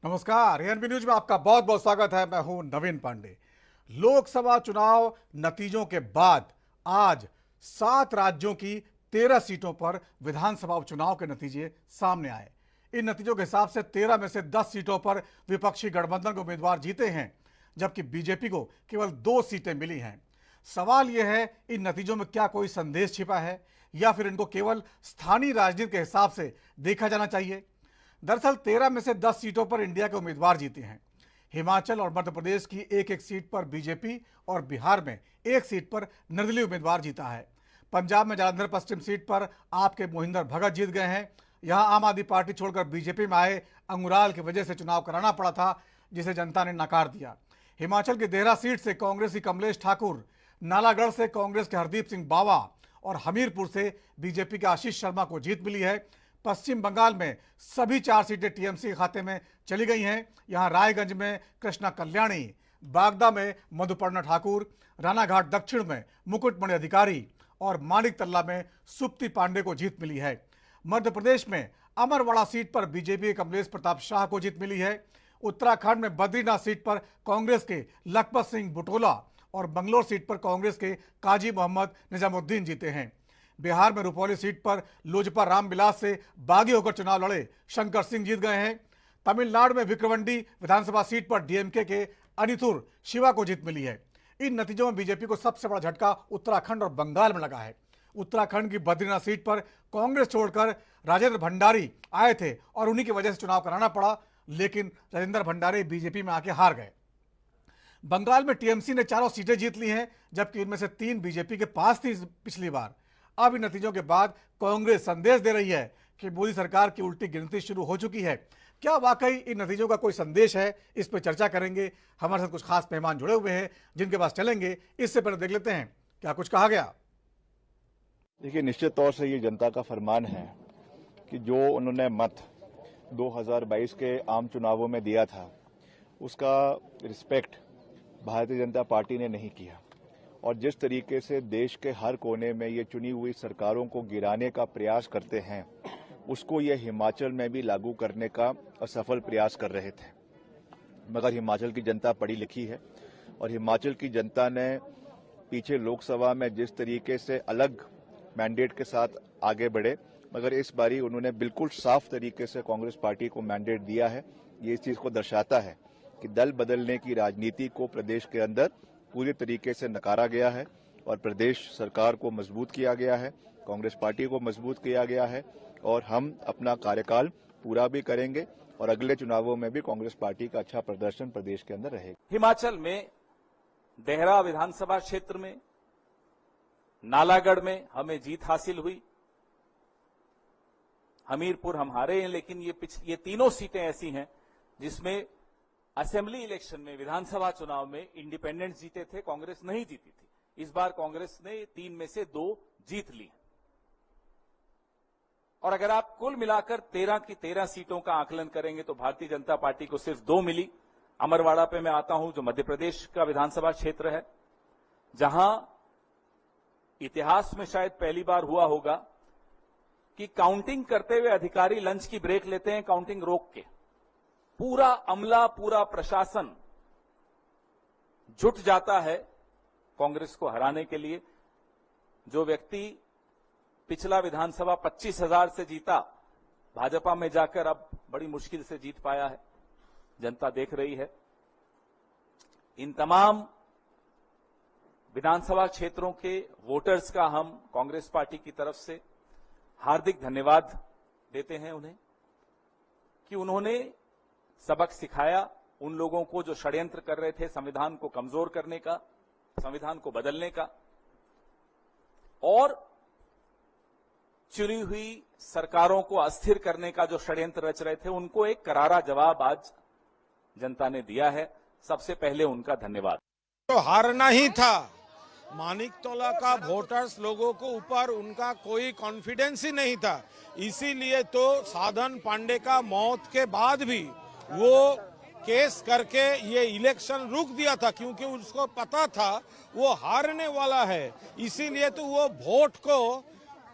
नमस्कार, ANB news में आपका बहुत बहुत स्वागत है। मैं हूं नवीन पांडे। लोकसभा चुनाव नतीजों के बाद आज 7 राज्यों की 13 सीटों पर विधानसभा उपचुनाव के नतीजे सामने आए। इन नतीजों के हिसाब से 13 में से 10 सीटों पर विपक्षी गठबंधन के उम्मीदवार जीते हैं, जबकि बीजेपी को केवल 2 सीटें मिली हैं। सवाल यह है, इन नतीजों में क्या कोई संदेश छिपा है या फिर इनको केवल स्थानीय राजनीति के हिसाब से देखा जाना चाहिए? दरअसल 13 में से 10 सीटों पर इंडिया के उम्मीदवार जीते हैं। हिमाचल और मध्य प्रदेश की एक एक सीट पर बीजेपी और बिहार में एक सीट पर निर्दलीय उम्मीदवार जीता है। पंजाब में जालंधर पश्चिम सीट पर आपके मोहिंदर भगत जीत गए हैं। यहां आम आदमी पार्टी छोड़कर बीजेपी में आए अंगुराल की वजह से चुनाव कराना पड़ा था, जिसे जनता ने नकार दिया। हिमाचल की देहरा सीट से कांग्रेस की कमलेश ठाकुर, नालागढ़ से कांग्रेस के हरदीप सिंह बावा और हमीरपुर से बीजेपी के आशीष शर्मा को जीत मिली है। पश्चिम बंगाल में सभी 4 सीटें टीएमसी के खाते में चली गई हैं। यहां रायगंज में कृष्णा कल्याणी, बागदा में मधुपर्णा ठाकुर, रानाघाट दक्षिण में मुकुटमणि अधिकारी और मानिक तल्ला में सुप्ति पांडे को जीत मिली है। मध्य प्रदेश में अमरवाड़ा सीट पर बीजेपी के कमलेश प्रताप शाह को जीत मिली है। उत्तराखंड में बद्रीनाथ सीट पर कांग्रेस के लखपत सिंह बुटोला और बंगलोर सीट पर कांग्रेस के काजी मोहम्मद निजामुद्दीन जीते हैं। बिहार में रुपौली सीट पर लोजपा रामविलास से बागी होकर चुनाव लड़े शंकर सिंह जीत गए हैं। तमिलनाडु में विक्रवंडी विधानसभा सीट पर डीएमके के अनिथुर शिवा को जीत मिली है। इन नतीजों में बीजेपी को सबसे बड़ा झटका उत्तराखंड और बंगाल में लगा है। उत्तराखंड की बद्रीनाथ सीट पर कांग्रेस छोड़कर राजेंद्र भंडारी आए थे और उन्हीं की वजह से चुनाव कराना पड़ा, लेकिन राजेंद्र भंडारी बीजेपी में आके हार गए। बंगाल में टीएमसी ने 4 सीटें जीत ली हैं, जबकि इनमें से 3 बीजेपी के पास थी पिछली बार। अब इन नतीजों के बाद कांग्रेस संदेश दे रही है कि मोदी सरकार की उल्टी गिनती शुरू हो चुकी है। क्या वाकई इन नतीजों का कोई संदेश है? इस पर चर्चा करेंगे। हमारे साथ कुछ खास मेहमान जुड़े हुए हैं जिनके पास चलेंगे। इससे पहले देख लेते हैं क्या कुछ कहा गया। देखिए, निश्चित तौर से ये जनता का फरमान है कि जो उन्होंने मत 2022 के आम चुनावों में दिया था, उसका रिस्पेक्ट भारतीय जनता पार्टी ने नहीं किया। और जिस तरीके से देश के हर कोने में ये चुनी हुई सरकारों को गिराने का प्रयास करते हैं, उसको ये हिमाचल में भी लागू करने का असफल प्रयास कर रहे थे। मगर हिमाचल की जनता पढ़ी लिखी है और हिमाचल की जनता ने पीछे लोकसभा में जिस तरीके से अलग मैंडेट के साथ आगे बढ़े, मगर इस बारी उन्होंने बिल्कुल साफ तरीके से कांग्रेस पार्टी को मैंडेट दिया है। ये इस चीज को दर्शाता है कि दल बदलने की राजनीति को प्रदेश के अंदर पूरी तरीके से नकारा गया है और प्रदेश सरकार को मजबूत किया गया है, कांग्रेस पार्टी को मजबूत किया गया है और हम अपना कार्यकाल पूरा भी करेंगे और अगले चुनावों में भी कांग्रेस पार्टी का अच्छा प्रदर्शन प्रदेश के अंदर रहेगा। हिमाचल में देहरा विधानसभा क्षेत्र में, नालागढ़ में हमें जीत हासिल हुई। हमीरपुर हम हारे हैं, लेकिन ये तीनों सीटें ऐसी हैं जिसमें असेंबली इलेक्शन में, विधानसभा चुनाव में इंडिपेंडेंट्स जीते थे, कांग्रेस नहीं जीती थी। इस बार कांग्रेस ने 3 में से 2 जीत ली। और अगर आप कुल मिलाकर 13 की 13 सीटों का आकलन करेंगे तो भारतीय जनता पार्टी को सिर्फ 2 मिली। अमरवाड़ा पे मैं आता हूं, जो मध्य प्रदेश का विधानसभा क्षेत्र है, जहां इतिहास में शायद पहली बार हुआ होगा कि काउंटिंग करते हुए अधिकारी लंच की ब्रेक लेते हैं, काउंटिंग रोक के। पूरा अमला, पूरा प्रशासन जुट जाता है कांग्रेस को हराने के लिए। जो व्यक्ति पिछला विधानसभा 25,000 से जीता, भाजपा में जाकर अब बड़ी मुश्किल से जीत पाया है। जनता देख रही है। इन तमाम विधानसभा क्षेत्रों के वोटर्स का हम कांग्रेस पार्टी की तरफ से हार्दिक धन्यवाद देते हैं उन्हें कि उन्होंने सबक सिखाया उन लोगों को जो षड्यंत्र कर रहे थे संविधान को कमजोर करने का, संविधान को बदलने का, और चुनी हुई सरकारों को अस्थिर करने का जो षड्यंत्र रच रहे थे, उनको एक करारा जवाब आज जनता ने दिया है। सबसे पहले उनका धन्यवाद। तो हारना ही था। मानिक तोला का वोटर्स लोगों को ऊपर उनका कोई कॉन्फिडेंस ही नहीं था। इसीलिए तो साधन पांडे का मौत के बाद भी वो केस करके ये इलेक्शन रुक दिया था, क्योंकि उसको पता था वो हारने वाला है। इसीलिए तो वो वोट को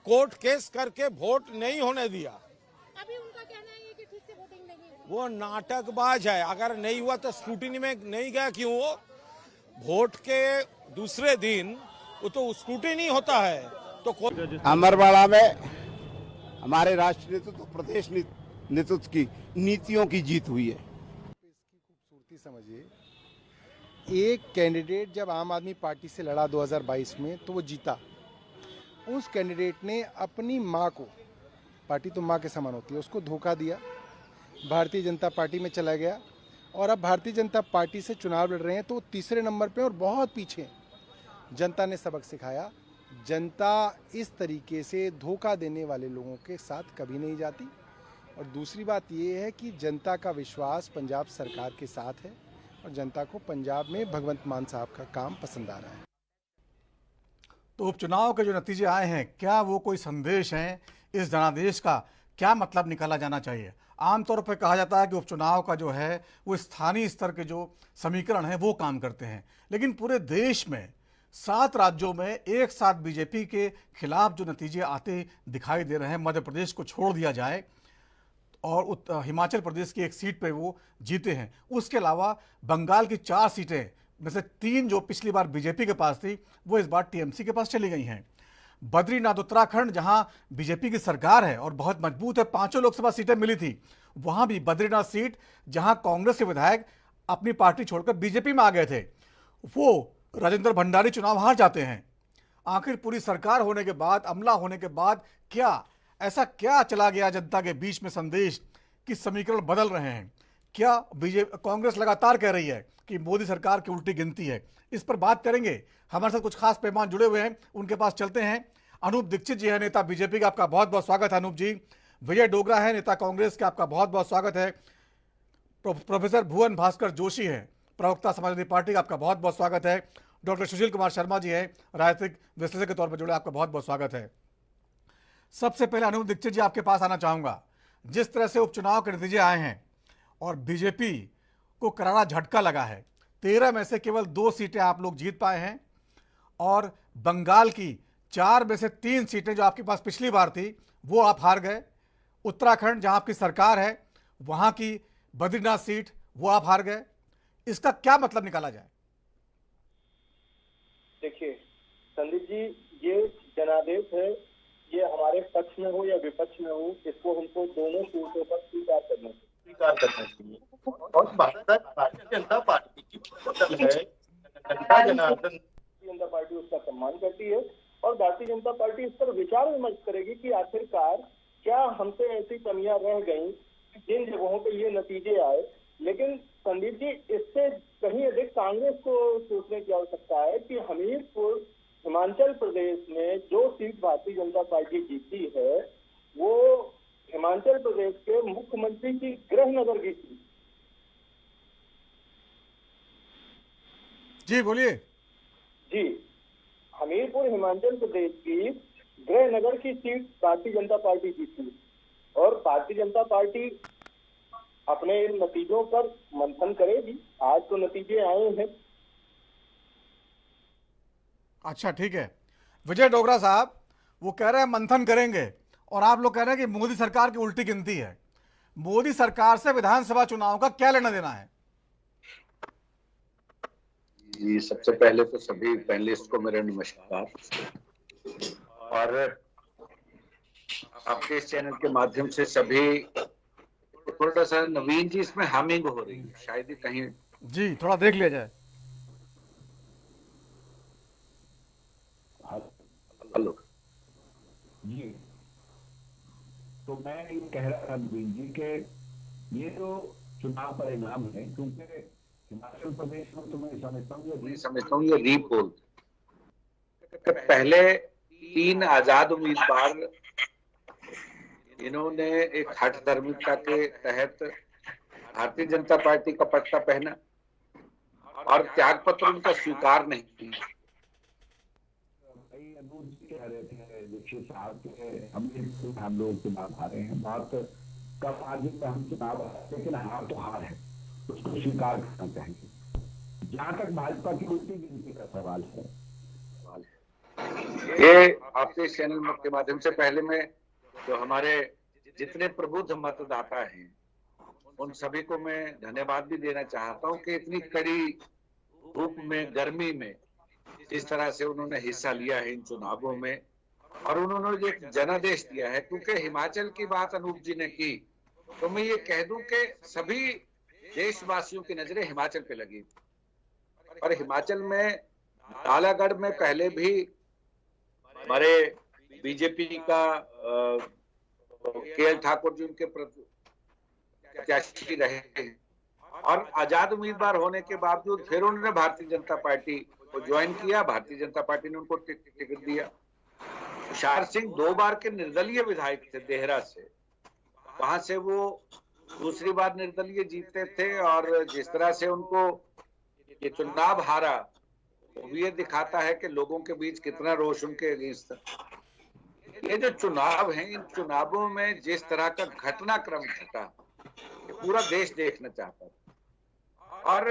कोर्ट केस करके वोट नहीं होने दिया। अभी उनका कहना है कि ठीक से वोटिंग नहीं वो नाटकबाज है। अगर नहीं हुआ तो स्क्रूटिनी में नहीं गया क्यों? वो वोट के दूसरे दिन वो तो स्क्रूटिनी होता है तो अमरवाड़ा में हमारे राष्ट्रीय नेतृत्व, प्रदेश नेतृत्व की नीतियों की जीत हुई है। इसकी खूबसूरती समझिए, एक कैंडिडेट जब आम आदमी पार्टी से लड़ा 2022 में तो वो जीता। उस कैंडिडेट ने अपनी माँ को, पार्टी तो माँ के समान होती है, उसको धोखा दिया, भारतीय जनता पार्टी में चला गया और अब भारतीय जनता पार्टी से चुनाव लड़ रहे हैं तो वो तीसरे नंबर पे और बहुत पीछे हैं। जनता ने सबक सिखाया। जनता इस तरीके से धोखा देने वाले लोगों के साथ कभी नहीं जाती। और दूसरी बात ये है कि जनता का विश्वास पंजाब सरकार के साथ है और जनता को पंजाब में भगवंत मान साहब का काम पसंद आ रहा है। तो उपचुनाव के जो नतीजे आए हैं, क्या वो कोई संदेश हैं? इस जनादेश का क्या मतलब निकाला जाना चाहिए? आमतौर पर कहा जाता है कि उपचुनाव का जो है वो स्थानीय स्तर के जो समीकरण हैं वो काम करते हैं, लेकिन पूरे देश में 7 राज्यों में एक साथ बीजेपी के खिलाफ जो नतीजे आते दिखाई दे रहे हैं, मध्य प्रदेश को छोड़ दिया जाए और हिमाचल प्रदेश की एक सीट पे वो जीते हैं, उसके अलावा बंगाल की 4 सीटें में से 3 जो पिछली बार बीजेपी के पास थी वो इस बार टीएमसी के पास चली गई हैं। बद्रीनाथ उत्तराखंड जहां बीजेपी की सरकार है और बहुत मजबूत है, 5 लोकसभा सीटें मिली थी, वहां भी बद्रीनाथ सीट जहां कांग्रेस के विधायक अपनी पार्टी छोड़कर बीजेपी में आ गए थे, वो राजेंद्र भंडारी चुनाव हार जाते हैं। आखिर पूरी सरकार होने के बाद, अमला होने के बाद ऐसा क्या चला गया जनता के बीच में संदेश कि समीकरण बदल रहे हैं? क्या कांग्रेस लगातार कह रही है कि मोदी सरकार की उल्टी गिनती है? इस पर बात करेंगे। हमारे साथ कुछ खास मेहमान जुड़े हुए हैं, उनके पास चलते हैं। अनूप दीक्षित जी है, नेता बीजेपी का, आपका बहुत बहुत स्वागत है अनूप जी। विजय डोगरा है, नेता कांग्रेस का, आपका बहुत बहुत स्वागत है। प्रोफेसर भुवन भास्कर जोशी है, प्रवक्ता समाजवादी पार्टी का, आपका बहुत बहुत स्वागत है। डॉक्टर सुशील कुमार शर्मा जी हैं, राजनीतिक विश्लेषक के तौर पर जुड़े, आपका बहुत बहुत स्वागत है। सबसे पहले अनूप दीक्षित जी आपके पास आना चाहूंगा। जिस तरह से उपचुनाव के नतीजे आए हैं और बीजेपी को करारा झटका लगा है, 13 में से केवल 2 सीटें आप लोग जीत पाए हैं और बंगाल की 4 में से 3 सीटें जो आपके पास पिछली बार थी वो आप हार गए। उत्तराखंड जहां आपकी सरकार है, वहां की बद्रीनाथ सीट वो आप हार गए। इसका क्या मतलब निकाला जाए? देखिए संदीप जी, ये जनादेश है, ये हमारे पक्ष में हो या विपक्ष में हो, इसको हमको दोनों सूत्रों पर स्वीकार करना चाहिए। और भारतीय जनता पार्टी की है, जनता पार्टी उसका सम्मान करती है और भारतीय जनता पार्टी इस पर विचार विमर्श करेगी कि आखिरकार क्या हमसे ऐसी कमियां रह गई जिन जगहों पे ये नतीजे आए। लेकिन संदीप जी, इससे कहीं अधिक कांग्रेस को सोचने की आवश्यकता है कि हमीरपुर हिमाचल प्रदेश में जो सीट भारतीय जनता पार्टी जीती है वो हिमाचल प्रदेश के मुख्यमंत्री की गृह नगर की थी। जी बोलिए। जी, हमीरपुर हिमाचल प्रदेश की गृह नगर की सीट भारतीय जनता पार्टी जीती और भारतीय जनता पार्टी अपने इन नतीजों पर मंथन करेगी। आज तो नतीजे आए हैं। अच्छा ठीक है, विजय डोगरा साहब वो कह रहे हैं मंथन करेंगे और आप लोग कह रहे हैं कि मोदी सरकार की उल्टी गिनती है। मोदी सरकार से विधानसभा चुनाव का क्या लेना देना है? जी, सबसे पहले तो सभी पैनलिस्ट को मेरा नमस्कार। और आपके इस चैनल के माध्यम से सभी, थोड़ा सा नवीन जी इसमें हमिंग हो रही है, शायद ही कहीं जी थोड़ा देख लिया जाए। हेलो जी, तो मैं ये कह रहा था नवीन जी के ये जो चुनाव परिणाम है, क्योंकि हिमाचल प्रदेश में तो मैं समझता हूँ ये रीपोल पहले 3 आजाद उम्मीदवार इन्होंने एक हठ धार्मिकता के तहत भारतीय जनता पार्टी का पट्टा पहना और त्याग पत्र उनका स्वीकार नहीं किया। कह रहे थे दीक्षित साहब के हम लोग चुनाव हारे हैं, बहुत कम मार्जिन में हम चुनाव हारे, लेकिन हार तो हार है, उसको स्वीकार करना चाहिए। जहां तक भाजपा की उल्टी गिनती का सवाल है, ये आपके चैनल के माध्यम से पहले में जो हमारे जितने प्रबुद्ध मतदाता हैं उन सभी को मैं धन्यवाद भी देना चाहता हूं कि इतनी कड़ी धूप में, गर्मी में जिस तरह से उन्होंने हिस्सा लिया है इन चुनावों में, और उन्होंने एक जनादेश दिया है। क्योंकि हिमाचल की बात अनूप जी ने की, तो मैं ये कह दूं कि सभी देशवासियों की नजरें हिमाचल पे लगी। और हिमाचल में नालागढ़ में पहले भी हमारे बीजेपी का के.एल. ठाकुर जी उनके प्रत्याशी रहे हैं, और आजाद उम्मीदवार होने के बावजूद फिर उन्होंने भारतीय जनता पार्टी को ज्वाइन किया। भारतीय जनता पार्टी ने उनको टिकट दिया। तुषार सिंह 2 बार के निर्दलीय विधायक थे देहरा से, वहां से वो दूसरी बार निर्दलीय जीते थे, और जिस तरह से उनको ये चुनाव हारा, वो ये दिखाता है कि लोगों के बीच कितना रोष उनके अगेंस्ट था। ये जो चुनाव हैं, इन चुनावों में जिस तरह का घटनाक्रम घटा, पूरा देश देखना चाहता था, और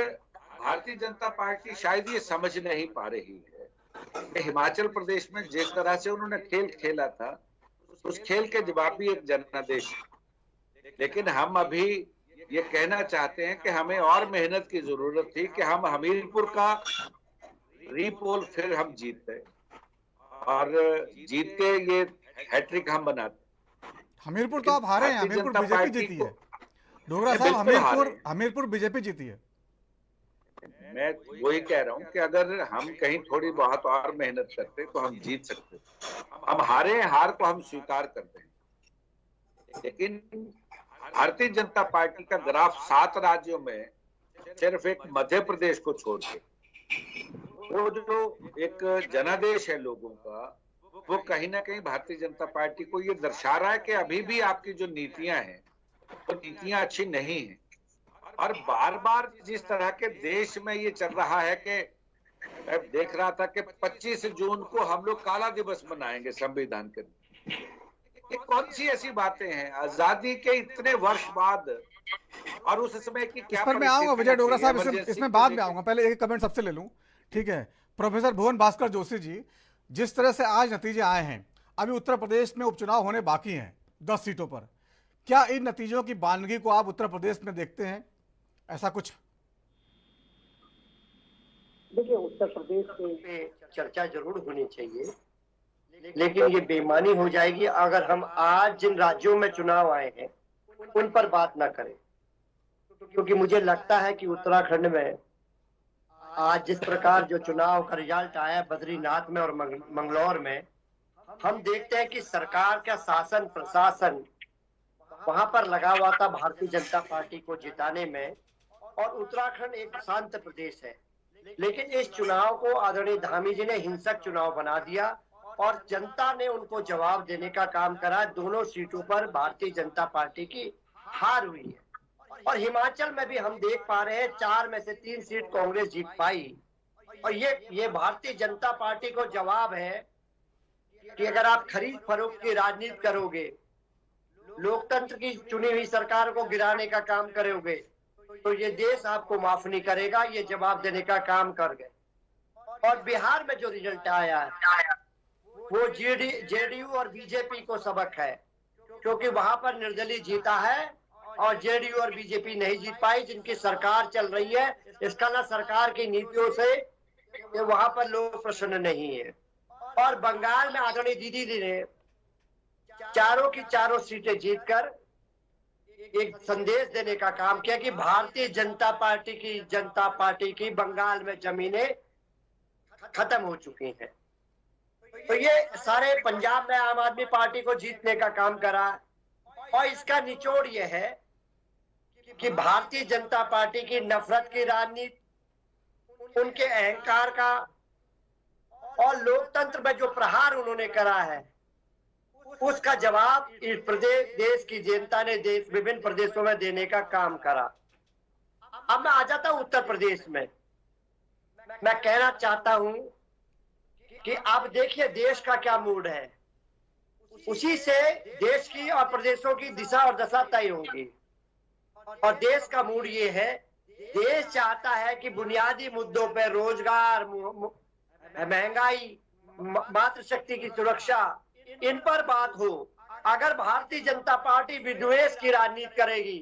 भारतीय जनता पार्टी शायद ये समझ नहीं पा रही है कि हिमाचल प्रदेश में जिस तरह से उन्होंने खेल खेला था, उस खेल के जवाब भी एक जनादेश। लेकिन हम अभी ये कहना चाहते हैं कि हमें और मेहनत की जरूरत थी कि हम हमीरपुर का रीपोल फिर हम जीतते, और जीत के ये हैट्रिक हम बनाते। हमीरपुर तो आप हारे हैं, हमीरपुर बीजेपी जीती है डोगरा साहब, हमीरपुर बीजेपी जीती है। मैं वही कह रहा हूं कि अगर हम कहीं थोड़ी बहुत और मेहनत करते तो हम जीत सकते। हम हारे, हार को हम स्वीकार करते हैं, लेकिन भारतीय जनता पार्टी का ग्राफ 7 राज्यों में सिर्फ एक मध्य प्रदेश को छोड़ के, वो जो एक जनादेश है लोगों का, वो कहीं ना कहीं भारतीय जनता पार्टी को ये दर्शा रहा है कि अभी भी आपकी जो नीतियां हैं वो नीतियां अच्छी नहीं है। और बार बार जिस तरह के देश में ये चल रहा है कि मैं देख रहा था कि 25 जून को हम लोग काला दिवस मनाएंगे संविधान के, ये कौन सी ऐसी बातें हैं आजादी के इतने वर्ष बाद, और उस समय की क्या। इस पर मैं आऊंगा विजय डोगरा साहब, इसमें बाद में आऊंगा, पहले एक कमेंट सबसे ले लूं, ठीक है। प्रोफेसर भुवन भास्कर जोशी जी, जिस तरह से आज नतीजे आए हैं, अभी उत्तर प्रदेश में उपचुनाव होने बाकी हैं 10 सीटों पर, क्या इन नतीजों की बानगी को आप उत्तर प्रदेश में देखते हैं? ऐसा कुछ देखिए, उत्तर प्रदेश पे चर्चा जरूर होनी चाहिए, लेकिन ये बेईमानी हो जाएगी अगर हम आज जिन राज्यों में चुनाव आए हैं उन पर बात ना करें, क्योंकि मुझे लगता है कि उत्तराखंड में आज जिस प्रकार जो चुनाव का रिजल्ट आया बद्रीनाथ में और मंगलौर में, हम देखते हैं कि सरकार का शासन प्रशासन वहां पर लगा हुआ था भारतीय जनता पार्टी को जिताने में, और उत्तराखंड एक शांत प्रदेश है। लेकिन इस चुनाव को आदरणीय धामी जी ने हिंसक चुनाव बना दिया, और जनता ने उनको जवाब देने का काम करा। दोनों सीटों पर भारतीय जनता पार्टी की हार हुई है, और हिमाचल में भी हम देख पा रहे हैं 4 में से 3 सीट कांग्रेस जीत पाई, और ये भारतीय जनता पार्टी को जवाब है कि अगर आप खरीद फरोख्त की राजनीति करोगे, लोकतंत्र की चुनी हुई सरकार को गिराने का काम करोगे, तो ये देश आपको माफ नहीं करेगा। ये जवाब देने का काम कर गए। और बिहार में जो रिजल्ट आया है वो जेडीयू और बीजेपी को सबक है, क्योंकि वहां पर निर्दलीय जीता है और जेडीयू और बीजेपी नहीं जीत पाई, जिनकी सरकार चल रही है। इसका ना सरकार की नीतियों से वहां पर लोग प्रसन्न नहीं है। और बंगाल में आदरणीय दीदी ने चारों की चारों सीटें जीतकर एक संदेश देने का काम किया कि भारतीय जनता पार्टी की बंगाल में जमीनें खत्म हो चुकी हैं। तो ये सारे पंजाब में आम आदमी पार्टी को जीतने का काम करा, और इसका निचोड़ ये है कि भारतीय जनता पार्टी की नफरत की राजनीति, उनके अहंकार का, और लोकतंत्र में जो प्रहार उन्होंने करा है, उसका जवाब इस प्रदेश देश की जनता ने विभिन्न प्रदेशों में देने का काम करा। अब मैं आ जाता हूं उत्तर प्रदेश में। मैं कहना चाहता हूं कि अब देखिए देश का क्या मूड है, उसी से देश की और प्रदेशों की दिशा और दशा तय होगी। और देश का मूड ये है, देश चाहता है कि बुनियादी मुद्दों पर रोजगार, महंगाई, मातृशक्ति की सुरक्षा, इन पर बात हो। अगर भारतीय जनता पार्टी विद्वेष की राजनीति करेगी,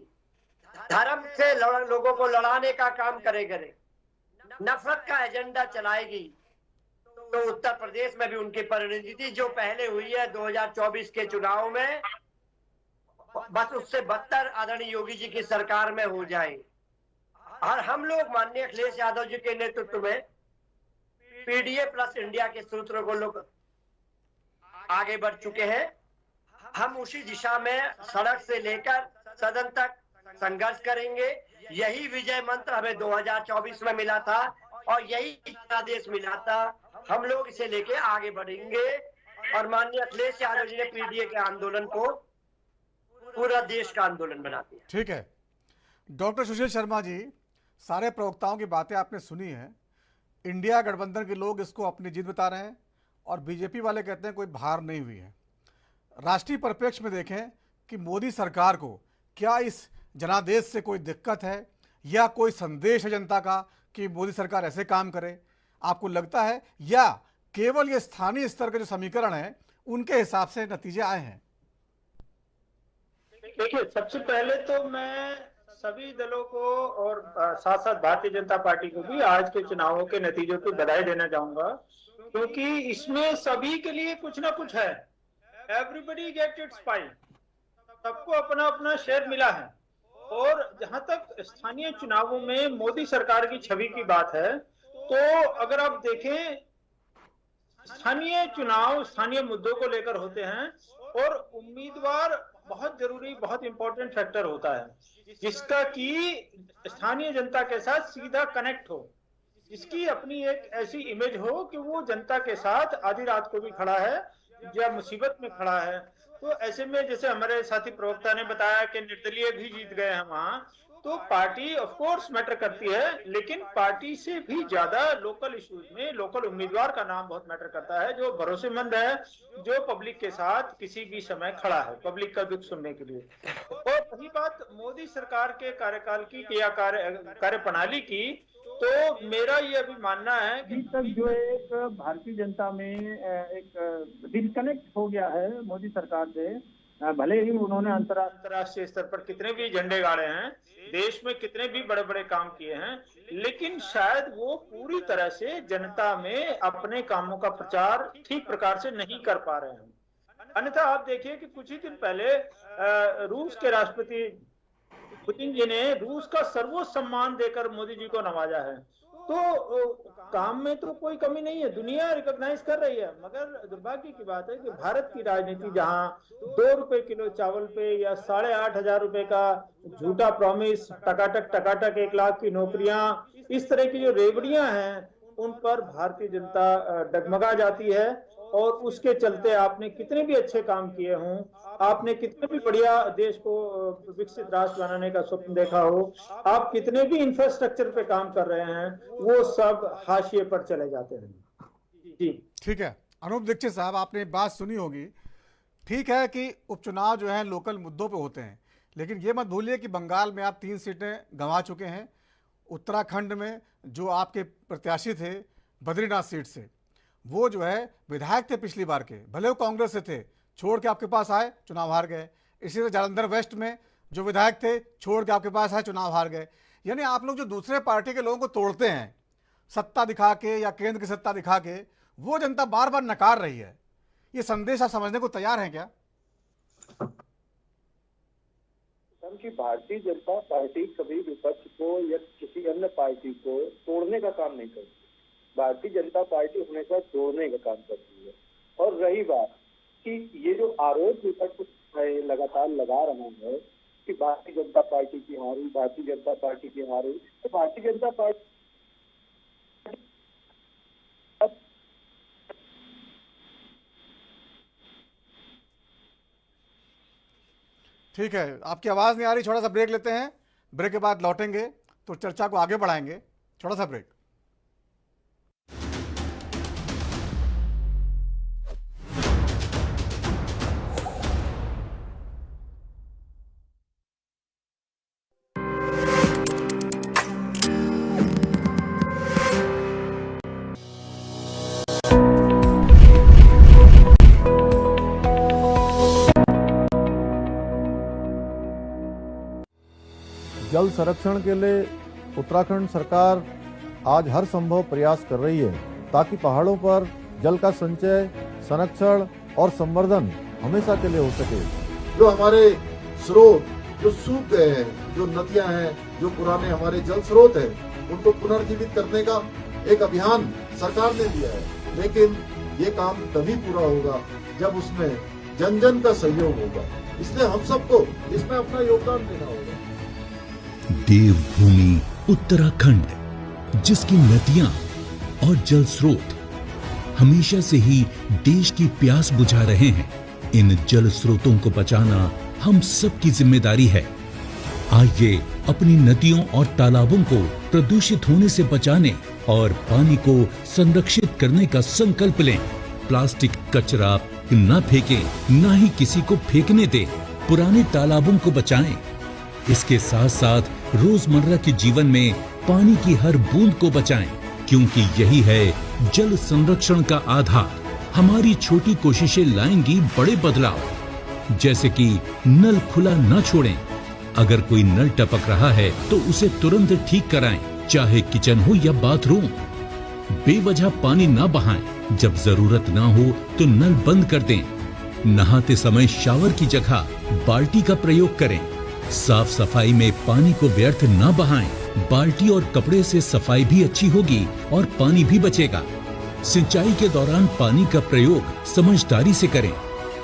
धर्म से लोगों को लड़ाने का काम करेगी, नफरत का एजेंडा चलाएगी, तो उत्तर प्रदेश में भी उनकी परिणति जो पहले हुई है 2024 के चुनाव में, बस उससे बदतर आदरणीय योगी जी की सरकार में हो जाए। और हम लोग माननीय अखिलेश यादव जी के नेतृत्व में पीडीए प्लस इंडिया के सूत्रों को लोग आगे बढ़ चुके हैं। हम उसी दिशा में सड़क से लेकर सदन तक संघर्ष करेंगे। यही विजय मंत्र हमें 2024 में मिला था और यही आदेश मिला था। हम लोग इसे लेके आगे बढ़ेंगे और माननीय अखिलेश यादव जी ने पीडीए के आंदोलन को पूरा देश का आंदोलन बना दिया। ठीक है डॉक्टर सुशील शर्मा जी, सारे प्रवक्ताओं की बातें आपने सुनी हैं। इंडिया गठबंधन के लोग इसको अपनी जीत बता रहे हैं और बीजेपी वाले कहते हैं कोई हार नहीं हुई है। राष्ट्रीय परिप्रेक्ष्य में देखें कि मोदी सरकार को क्या इस जनादेश से कोई दिक्कत है या कोई संदेश है जनता का कि मोदी सरकार ऐसे काम करे, आपको लगता है, या केवल ये स्थानीय स्तर के जो समीकरण हैं उनके हिसाब से नतीजे आए हैं? देखिए, सबसे पहले तो मैं सभी दलों को और साथ साथ भारतीय जनता पार्टी को भी आज के चुनावों के नतीजों की बधाई देना चाहूंगा, क्योंकि इसमें सभी के लिए कुछ ना कुछ है। एवरीबडी गेट इट्स पाई, सबको अपना अपना शेयर मिला है। और जहां तक स्थानीय चुनावों में मोदी सरकार की छवि की बात है, तो अगर आप देखें, स्थानीय चुनाव स्थानीय मुद्दों को लेकर होते हैं और उम्मीदवार बहुत जरूरी, बहुत इंपॉर्टेंट फैक्टर होता है, जिसका कि स्थानीय जनता के साथ सीधा कनेक्ट हो, जिसकी अपनी एक ऐसी इमेज हो कि वो जनता के साथ आधी रात को भी खड़ा है या मुसीबत में खड़ा है। तो ऐसे में जैसे हमारे साथी प्रवक्ता ने बताया कि निर्दलीय भी जीत गए हैं वहां, तो पार्टी ऑफ कोर्स मैटर करती है, लेकिन पार्टी से भी ज्यादा लोकल इश्यूज में लोकल उम्मीदवार का नाम बहुत मैटर करता है, जो भरोसेमंद है, जो पब्लिक के साथ किसी भी समय खड़ा है पब्लिक का दुख सुनने के लिए। और रही बात मोदी सरकार के कार्यकाल की या कार्य प्रणाली की, तो मेरा ये भी मानना है कि तक जो एक भारतीय जनता में एक डिस्कनेक्ट हो गया है मोदी सरकार से। भले ही उन्होंने अंतर्राष्ट्रीय स्तर पर कितने भी झंडे गाड़े हैं, देश में कितने भी बड़े बड़े काम किए हैं, लेकिन शायद वो पूरी तरह से जनता में अपने कामों का प्रचार ठीक प्रकार से नहीं कर पा रहे हैं। अन्यथा आप देखिए कि कुछ ही दिन पहले रूस के राष्ट्रपति पुतिन जी ने रूस का सर्वोच्च सम्मान देकर मोदी जी को नवाजा है। तो काम में तो कोई कमी नहीं है, दुनिया रिकॉग्नाइज कर रही है। मगर दुर्भाग्य की बात है कि भारत की राजनीति जहां 2 रुपए किलो चावल पे या 8,500 रुपए का झूठा प्रॉमिस, टकाटक 1 लाख की नौकरियां, इस तरह की जो रेवड़ियां हैं, उन पर भारतीय जनता डगमगा जाती है। और उसके चलते आपने कितने भी अच्छे काम किए हों, आपने कितने भी बढ़िया देश को विकसित राष्ट्र बनाने का स्वप्न देखा हो, आप कितने भी इंफ्रास्ट्रक्चर पे काम कर रहे हैं, वो सब हाशिए पर चले जाते हैं। जी ठीक है अनूप दीक्षित साहब, आपने बात सुनी होगी। ठीक है कि उपचुनाव जो है लोकल मुद्दों पे होते हैं, लेकिन ये मत भूलिए कि बंगाल में आप 3 सीटें गंवा चुके हैं। उत्तराखंड में जो आपके प्रत्याशी थे बद्रीनाथ सीट से, वो जो है विधायक थे पिछली बार के, भले वो कांग्रेस से थे, छोड़ के आपके पास आए, चुनाव हार गए। इसी तरह जालंधर वेस्ट में जो विधायक थे, छोड़ के आपके पास आए, चुनाव हार गए। यानी आप लोग जो दूसरे पार्टी के लोगों को तोड़ते हैं सत्ता दिखा के या केंद्र की सत्ता दिखा के, वो जनता बार बार नकार रही है। ये संदेश आप समझने को तैयार हैं क्या? कि भारतीय जनता पार्टी कभी विपक्ष को या किसी अन्य पार्टी को तोड़ने का काम नहीं करती। भारतीय जनता पार्टी हमेशा जोड़ने का काम करती है। और रही बात कि ये जो आरोप विपक्ष लगातार लगा रहा है कि भारतीय जनता पार्टी की हार हुई, भारतीय जनता पार्टी की हार हुई, तो भारतीय जनता पार्टी ठीक है, आपकी आवाज़ नहीं आ रही, छोटा सा ब्रेक लेते हैं, ब्रेक के बाद लौटेंगे तो चर्चा को आगे बढ़ाएंगे। छोटा सा ब्रेक। जल संरक्षण के लिए उत्तराखंड सरकार आज हर संभव प्रयास कर रही है ताकि पहाड़ों पर जल का संचय, संरक्षण और संवर्धन हमेशा के लिए हो सके। जो हमारे स्रोत जो सूख गए हैं, जो नदियां हैं, जो पुराने हमारे जल स्रोत हैं, उनको पुनर्जीवित करने का एक अभियान सरकार ने लिया है, लेकिन ये काम तभी पूरा होगा जब उसमें जन जन का सहयोग होगा। इसलिए हम सबको इसमें अपना योगदान देना होगा। देवभूमि उत्तराखंड, जिसकी नदियां और जल स्रोत हमेशा से ही देश की प्यास बुझा रहे हैं, इन जल स्रोतों को बचाना हम सबकी जिम्मेदारी है। आइए अपनी नदियों और तालाबों को प्रदूषित होने से बचाने और पानी को संरक्षित करने का संकल्प लें। प्लास्टिक कचरा न फेंकें, न ही किसी को फेंकने दें। पुराने तालाबों को बचाएं। इसके साथ साथ रोजमर्रा के जीवन में पानी की हर बूंद को बचाएं, क्योंकि यही है जल संरक्षण का आधार। हमारी छोटी कोशिशें लाएंगी बड़े बदलाव, जैसे कि नल खुला न छोड़ें। अगर कोई नल टपक रहा है तो उसे तुरंत ठीक कराएं, चाहे किचन हो या बाथरूम। बेवजह पानी ना बहाएं, जब जरूरत ना हो तो नल बंद कर दें। नहाते समय शावर की जगह बाल्टी का प्रयोग करें। साफ सफाई में पानी को व्यर्थ ना बहाएं। बाल्टी और कपड़े से सफाई भी अच्छी होगी और पानी भी बचेगा। सिंचाई के दौरान पानी का प्रयोग समझदारी से करें।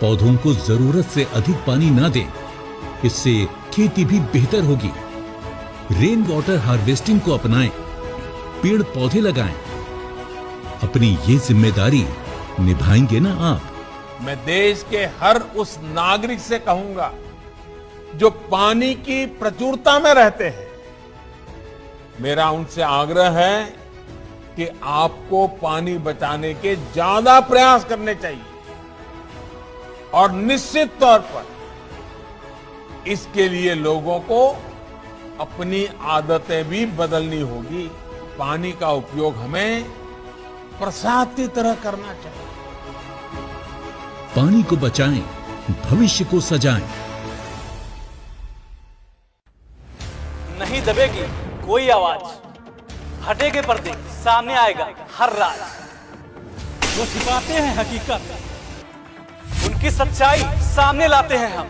पौधों को जरूरत से अधिक पानी ना दें, इससे खेती भी बेहतर होगी। रेन वाटर हार्वेस्टिंग को अपनाएं, पेड़ पौधे लगाएं। अपनी ये जिम्मेदारी निभाएंगे ना आप? मैं देश के हर उस नागरिक से कहूंगा जो पानी की प्रचुरता में रहते हैं, मेरा उनसे आग्रह है कि आपको पानी बचाने के ज्यादा प्रयास करने चाहिए और निश्चित तौर पर इसके लिए लोगों को अपनी आदतें भी बदलनी होगी। पानी का उपयोग हमें प्रसाद की तरह करना चाहिए। पानी को बचाएं, भविष्य को सजाएं। नहीं दबेगी कोई आवाज, हटेगे पर्दे, सामने आएगा हर राज। जो छिपाते हैं हकीकत, उनकी सच्चाई सामने लाते हैं हम।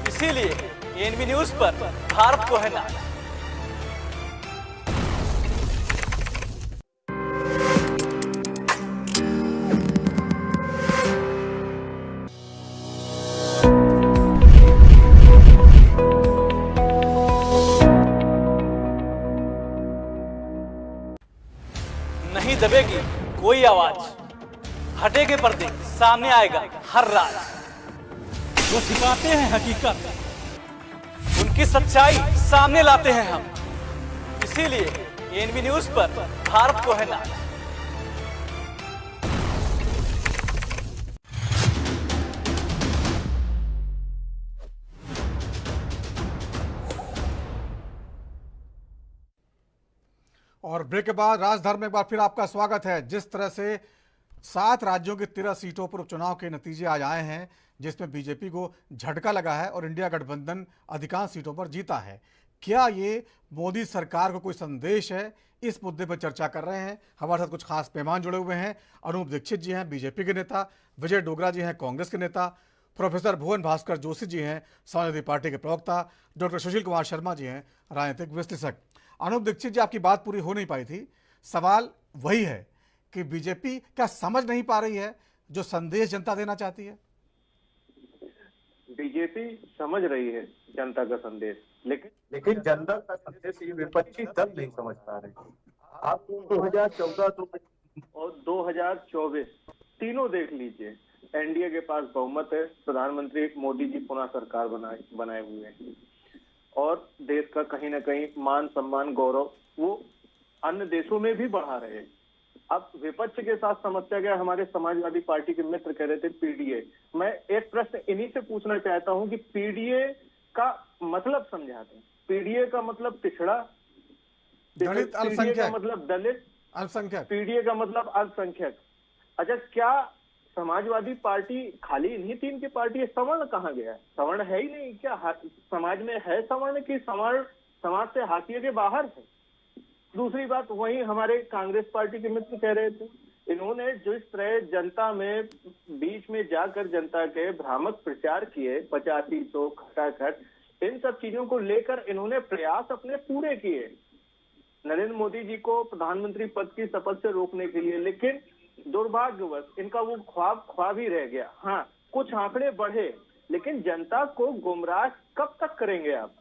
इसीलिए एएनबी न्यूज पर भारत को है नाज। नहीं दबेगी कोई आवाज, हटेगे पर्दे, सामने आएगा हर राज। जो छिपाते हैं हकीकत, उनकी सच्चाई सामने लाते हैं हम। इसीलिए एएनबी न्यूज पर भारत को है नाज। और ब्रेक के बाद राजधर में एक बार फिर आपका स्वागत है। जिस तरह से 7 राज्यों की 13 सीटों पर उपचुनाव के नतीजे आज आए हैं, जिसमें बीजेपी को झटका लगा है और इंडिया गठबंधन अधिकांश सीटों पर जीता है। क्या ये मोदी सरकार को कोई संदेश है? इस मुद्दे पर चर्चा कर रहे हैं। हमारे साथ कुछ खास मेहमान जुड़े हुए हैं। अनूप दीक्षित जी हैं, बीजेपी के नेता। विजय डोगरा जी हैं, कांग्रेस के नेता। प्रोफेसर भुवन भास्कर जोशी जी हैं, समाजवादी पार्टी के प्रवक्ता। डॉक्टर सुशील कुमार शर्मा जी हैं, राजनीतिक विश्लेषक। अनूप दीक्षित जी, आपकी बात पूरी हो नहीं पाई थी। सवाल वही है कि बीजेपी क्या समझ नहीं पा रही है जो संदेश जनता देना चाहती है? बीजेपी समझ रही है जनता का संदेश, लेकिन जनता का संदेश ये विपक्षी दल नहीं समझ पा रहे। आप 2014 और 2024 तीनों देख लीजिए। एनडीए के पास बहुमत है, प्रधानमंत्री मोदी जी पुनः सरकार बनाए हुए हैं और देश का कहीं ना कहीं मान सम्मान गौरव वो अन्य देशों में भी बढ़ा रहे हैं। अब विपक्ष के साथ समस्या क्या? हमारे समाजवादी पार्टी के मित्र कह रहे थे पीडीए। मैं एक प्रश्न इन्हीं से पूछना चाहता हूं कि पीडीए का मतलब समझा दें। पीडीए का मतलब पिछड़ा, दलित, पीडीए का मतलब दलित, अल्पसंख्यक, पीडीए का मतलब अल्पसंख्यक। अच्छा, क्या समाजवादी पार्टी खाली इन्हीं 3 की पार्टी है? सवर्ण कहाँ गया? सवर्ण है ही नहीं क्या? समाज में है सवर्ण की? सवर्ण समाज से हाशिए के बाहर है। दूसरी बात, वही हमारे कांग्रेस पार्टी के मित्र कह रहे थे, इन्होंने जिस तरह जनता में बीच में जाकर जनता के भ्रामक प्रचार किए 8500 खटाखट, इन सब चीजों को लेकर इन्होंने प्रयास अपने पूरे किए नरेंद्र मोदी जी को प्रधानमंत्री पद की शपथ से रोकने के लिए, लेकिन दुर्भाग्यवश इनका वो ख्वाब ही रह गया। हाँ, कुछ आंकड़े बढ़े, लेकिन जनता को गुमराह कब तक करेंगे आप?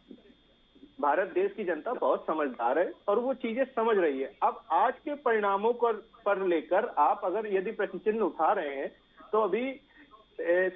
भारत देश की जनता बहुत समझदार है और वो चीजें समझ रही है। अब आज के परिणामों पर लेकर आप अगर यदि प्रश्न चिन्ह उठा रहे हैं, तो अभी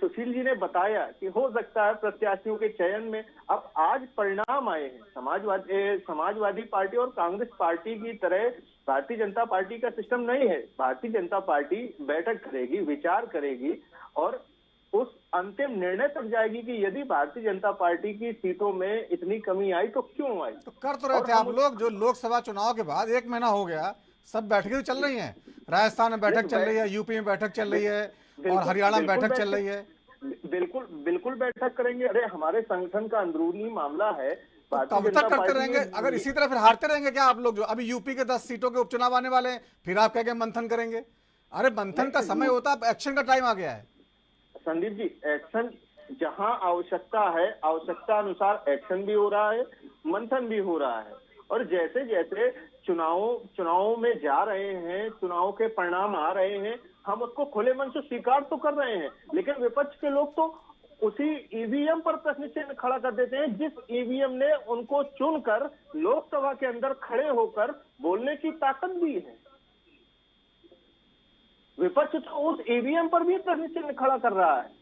सुशील जी ने बताया कि हो सकता है प्रत्याशियों के चयन में अब आज परिणाम आए हैं। समाजवादी पार्टी और कांग्रेस पार्टी की तरह भारतीय जनता पार्टी का सिस्टम नहीं है। भारतीय जनता पार्टी बैठक करेगी, विचार करेगी और उस अंतिम निर्णय तक जाएगी कि यदि भारतीय जनता पार्टी की सीटों में इतनी कमी आई तो क्यों आई। तो कर तो रहे थे आप लोग, जो लोकसभा चुनाव के बाद 1 महीना हो गया, सब बैठकें चल रही हैं। राजस्थान में बैठक चल रही है, यूपी में बैठक चल रही है और हरियाणा में बैठक चल रही है। बिल्कुल बैठक करेंगे। अरे हमारे संगठन का अंदरूनी मामला है। कब तक करते रहेंगे? अगर इसी तरह फिर हारते रहेंगे क्या आप लोग? जो अभी यूपी के 10 सीटों के उपचुनाव आने वाले हैं, फिर आप कहेंगे मंथन करेंगे। अरे मंथन का समय होता है, एक्शन का टाइम आ गया है। संदीप जी, एक्शन जहां आवश्यकता है, आवश्यकता अनुसार एक्शन भी हो रहा है, मंथन भी हो रहा है। और जैसे जैसे चुनावों में जा रहे हैं, चुनाव के परिणाम आ रहे हैं, हम उसको खुले मन से स्वीकार तो कर रहे हैं, लेकिन विपक्ष के लोग तो उसी ईवीएम पर प्रश्न चिन्ह खड़ा कर देते हैं जिस ईवीएम ने उनको चुनकर लोकसभा के अंदर खड़े होकर बोलने की ताकत दी है। विपक्ष तो उस ईवीएम पर भी प्रश्न चिन्ह खड़ा कर रहा है।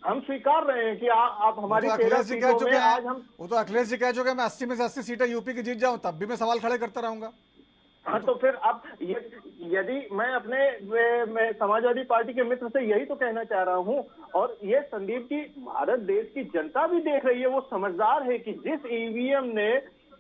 हम स्वीकार रहे हैं कि आप हमारी 13 सीटों में आज हम, वो तो अखिलेश जी कह चुके हैं मैं 80 में से 80 सीटें यूपी की जीत जाऊं, तब भी मैं सवाल खड़े करता रहूंगा। हाँ, तो फिर अब यदि मैं समाजवादी पार्टी के मित्र से यही तो कहना चाह रहा हूँ। और ये संदीप जी, भारत देश की जनता भी देख रही है, वो समझदार है कि जिस ईवीएम ने,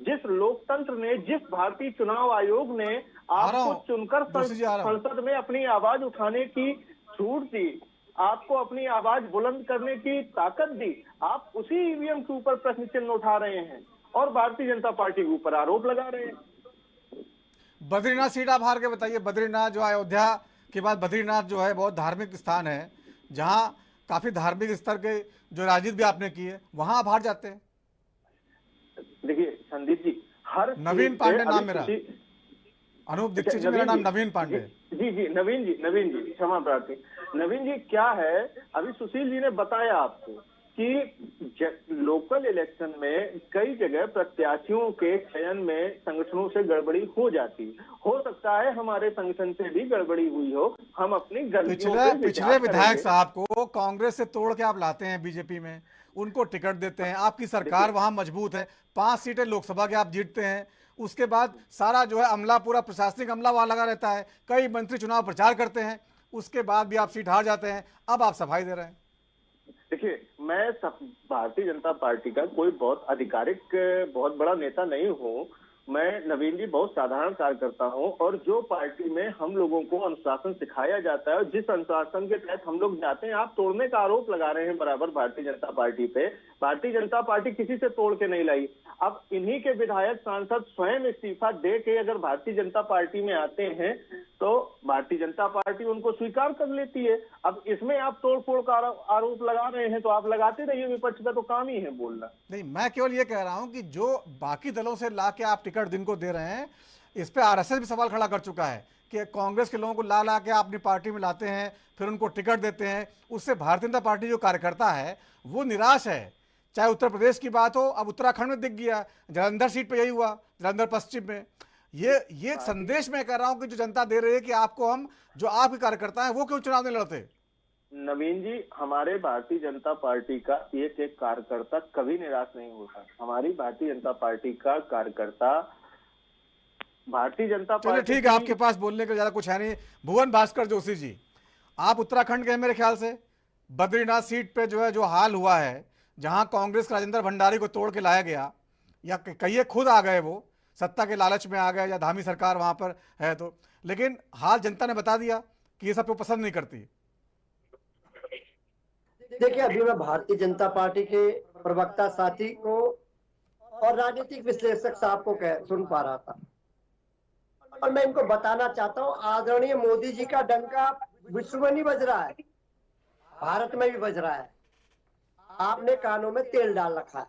जिस लोकतंत्र ने, जिस भारतीय चुनाव आयोग ने आपको चुनकर संसद में अपनी आवाज उठाने की छूट दी, आपको अपनी आवाज बुलंद करने की ताकत दी, आप उसी ईवीएम के ऊपर प्रश्न चिन्ह उठा रहे हैं और भारतीय जनता पार्टी के ऊपर आरोप लगा रहे हैं। बद्रीनाथ सीट आप हार के बताइए। बद्रीनाथ जो अयोध्या के बाद बद्रीनाथ जो है बहुत धार्मिक स्थान है, जहां काफी धार्मिक स्तर के जो राजनीति भी आपने की है, वहां आप हार जाते हैं। देखिए संदीप जी, हर नवीन पांडे नाम मेरा, अनूप दीक्षित जी मेरा नाम नवीन पांडे। जी नवीन जी क्षमा प्रार्थी। नवीन जी, क्या है, अभी सुशील जी ने बताया आपको कि लोकल इलेक्शन में कई जगह प्रत्याशियों के चयन में संगठनों से गड़बड़ी हो जाती है। हो सकता है हमारे संगठन से भी गड़बड़ी हुई हो, हम अपनी गलतियों पे पिछले विधायक साहब को कांग्रेस से तोड़ के आप लाते हैं बीजेपी में, उनको टिकट देते हैं, आपकी सरकार वहां मजबूत है, 5 सीटें लोकसभा के आप जीतते हैं, उसके बाद सारा जो है अमला, पूरा प्रशासनिक अमला वहां लगा रहता है, कई मंत्री चुनाव प्रचार करते हैं, उसके बाद भी आप सीट हार जाते हैं, अब आप सफाई दे रहे हैं। देखिए, मैं भारतीय जनता पार्टी का कोई बहुत आधिकारिक, बहुत बड़ा नेता नहीं हूँ। मैं नवीन जी बहुत साधारण कार्यकर्ता हूँ और जो पार्टी में हम लोगों को अनुशासन सिखाया जाता है, जिस अनुशासन के तहत हम लोग जाते हैं, आप तोड़ने का आरोप लगा रहे हैं बराबर भारतीय जनता पार्टी पे। भारतीय जनता पार्टी किसी से तोड़ के नहीं लाई। अब इन्हीं के विधायक सांसद स्वयं इस्तीफा दे के अगर भारतीय जनता पार्टी में आते हैं तो भारतीय जनता पार्टी उनको स्वीकार कर लेती है। अब इसमें आप तोड़फोड़ का आरोप लगा रहे हैं तो आप लगाते रहिए, विपक्ष का तो काम ही है बोलना। नहीं, मैं केवल ये कह रहा हूं कि जो बाकी दलों से ला के आप टिकट जिनको दे रहे हैं, इस पे आरएसएस भी सवाल खड़ा कर चुका है कि कांग्रेस के लोगों को ला के आप अपनी पार्टी में लाते हैं, फिर उनको टिकट देते हैं, उससे भारतीय जनता पार्टी जो कार्यकर्ता है वो निराश है। चाहे उत्तर प्रदेश की बात हो, अब उत्तराखंड में दिख गया, जालंधर सीट पे यही हुआ, जालंधर पश्चिम में। ये संदेश मैं कह रहा हूं कि जो जनता दे रही है कि आपको हम, जो आपके कार्यकर्ता हैं वो क्यों चुनाव नहीं लड़ते। नवीन जी, हमारे भारतीय जनता पार्टी का एक कार्यकर्ता कभी निराश नहीं होता। हमारी भारतीय जनता पार्टी का कार्यकर्ता, भारतीय जनता पार्टी, ठीक है, आपके पास बोलने का ज्यादा कुछ है नहीं। भुवन भास्कर जोशी जी, आप उत्तराखंड के हैं मेरे ख्याल से। बद्रीनाथ सीट पे जो है जो हाल हुआ है, जहां कांग्रेस के राजेंद्र भंडारी को तोड़ के लाया गया, या कहिए खुद आ गए, वो सत्ता के लालच में आ गए, या धामी सरकार वहां पर है तो, लेकिन हाल जनता ने बता दिया कि ये सबको पसंद नहीं करती। देखिए, अभी मैं भारतीय जनता पार्टी के प्रवक्ता साथी को और राजनीतिक विश्लेषक साहब को सुन पा रहा था, और मैं इनको बताना चाहता हूँ, आदरणीय मोदी जी का डंका विश्व में नहीं बज रहा है, भारत में भी बज रहा है। आपने कानों में तेल डाल रखा है।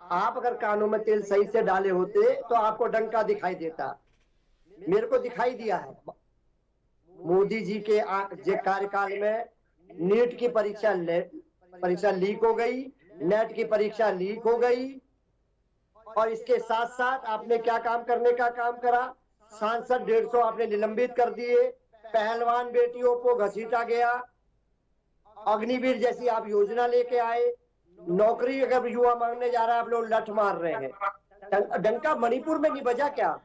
आप अगर कानों में तेल सही से डाले होते तो आपको डंका दिखाई देता। मेरे को दिखाई दिया है। मोदी जी के कार्यकाल में नीट की परीक्षा लीक हो गई, नेट की परीक्षा लीक हो गई, और इसके साथ साथ आपने क्या काम करने का काम करा, सांसद 150 आपने निलंबित कर दिए, पहलवान बेटियों को घसीटा गया, अग्निवीर जैसी आप योजना लेके आए, नौकरी अगर युवा मांगने जा रहा है आप लोग लठ मार रहे हैं। डंका मणिपुर में नहीं बजा क्या?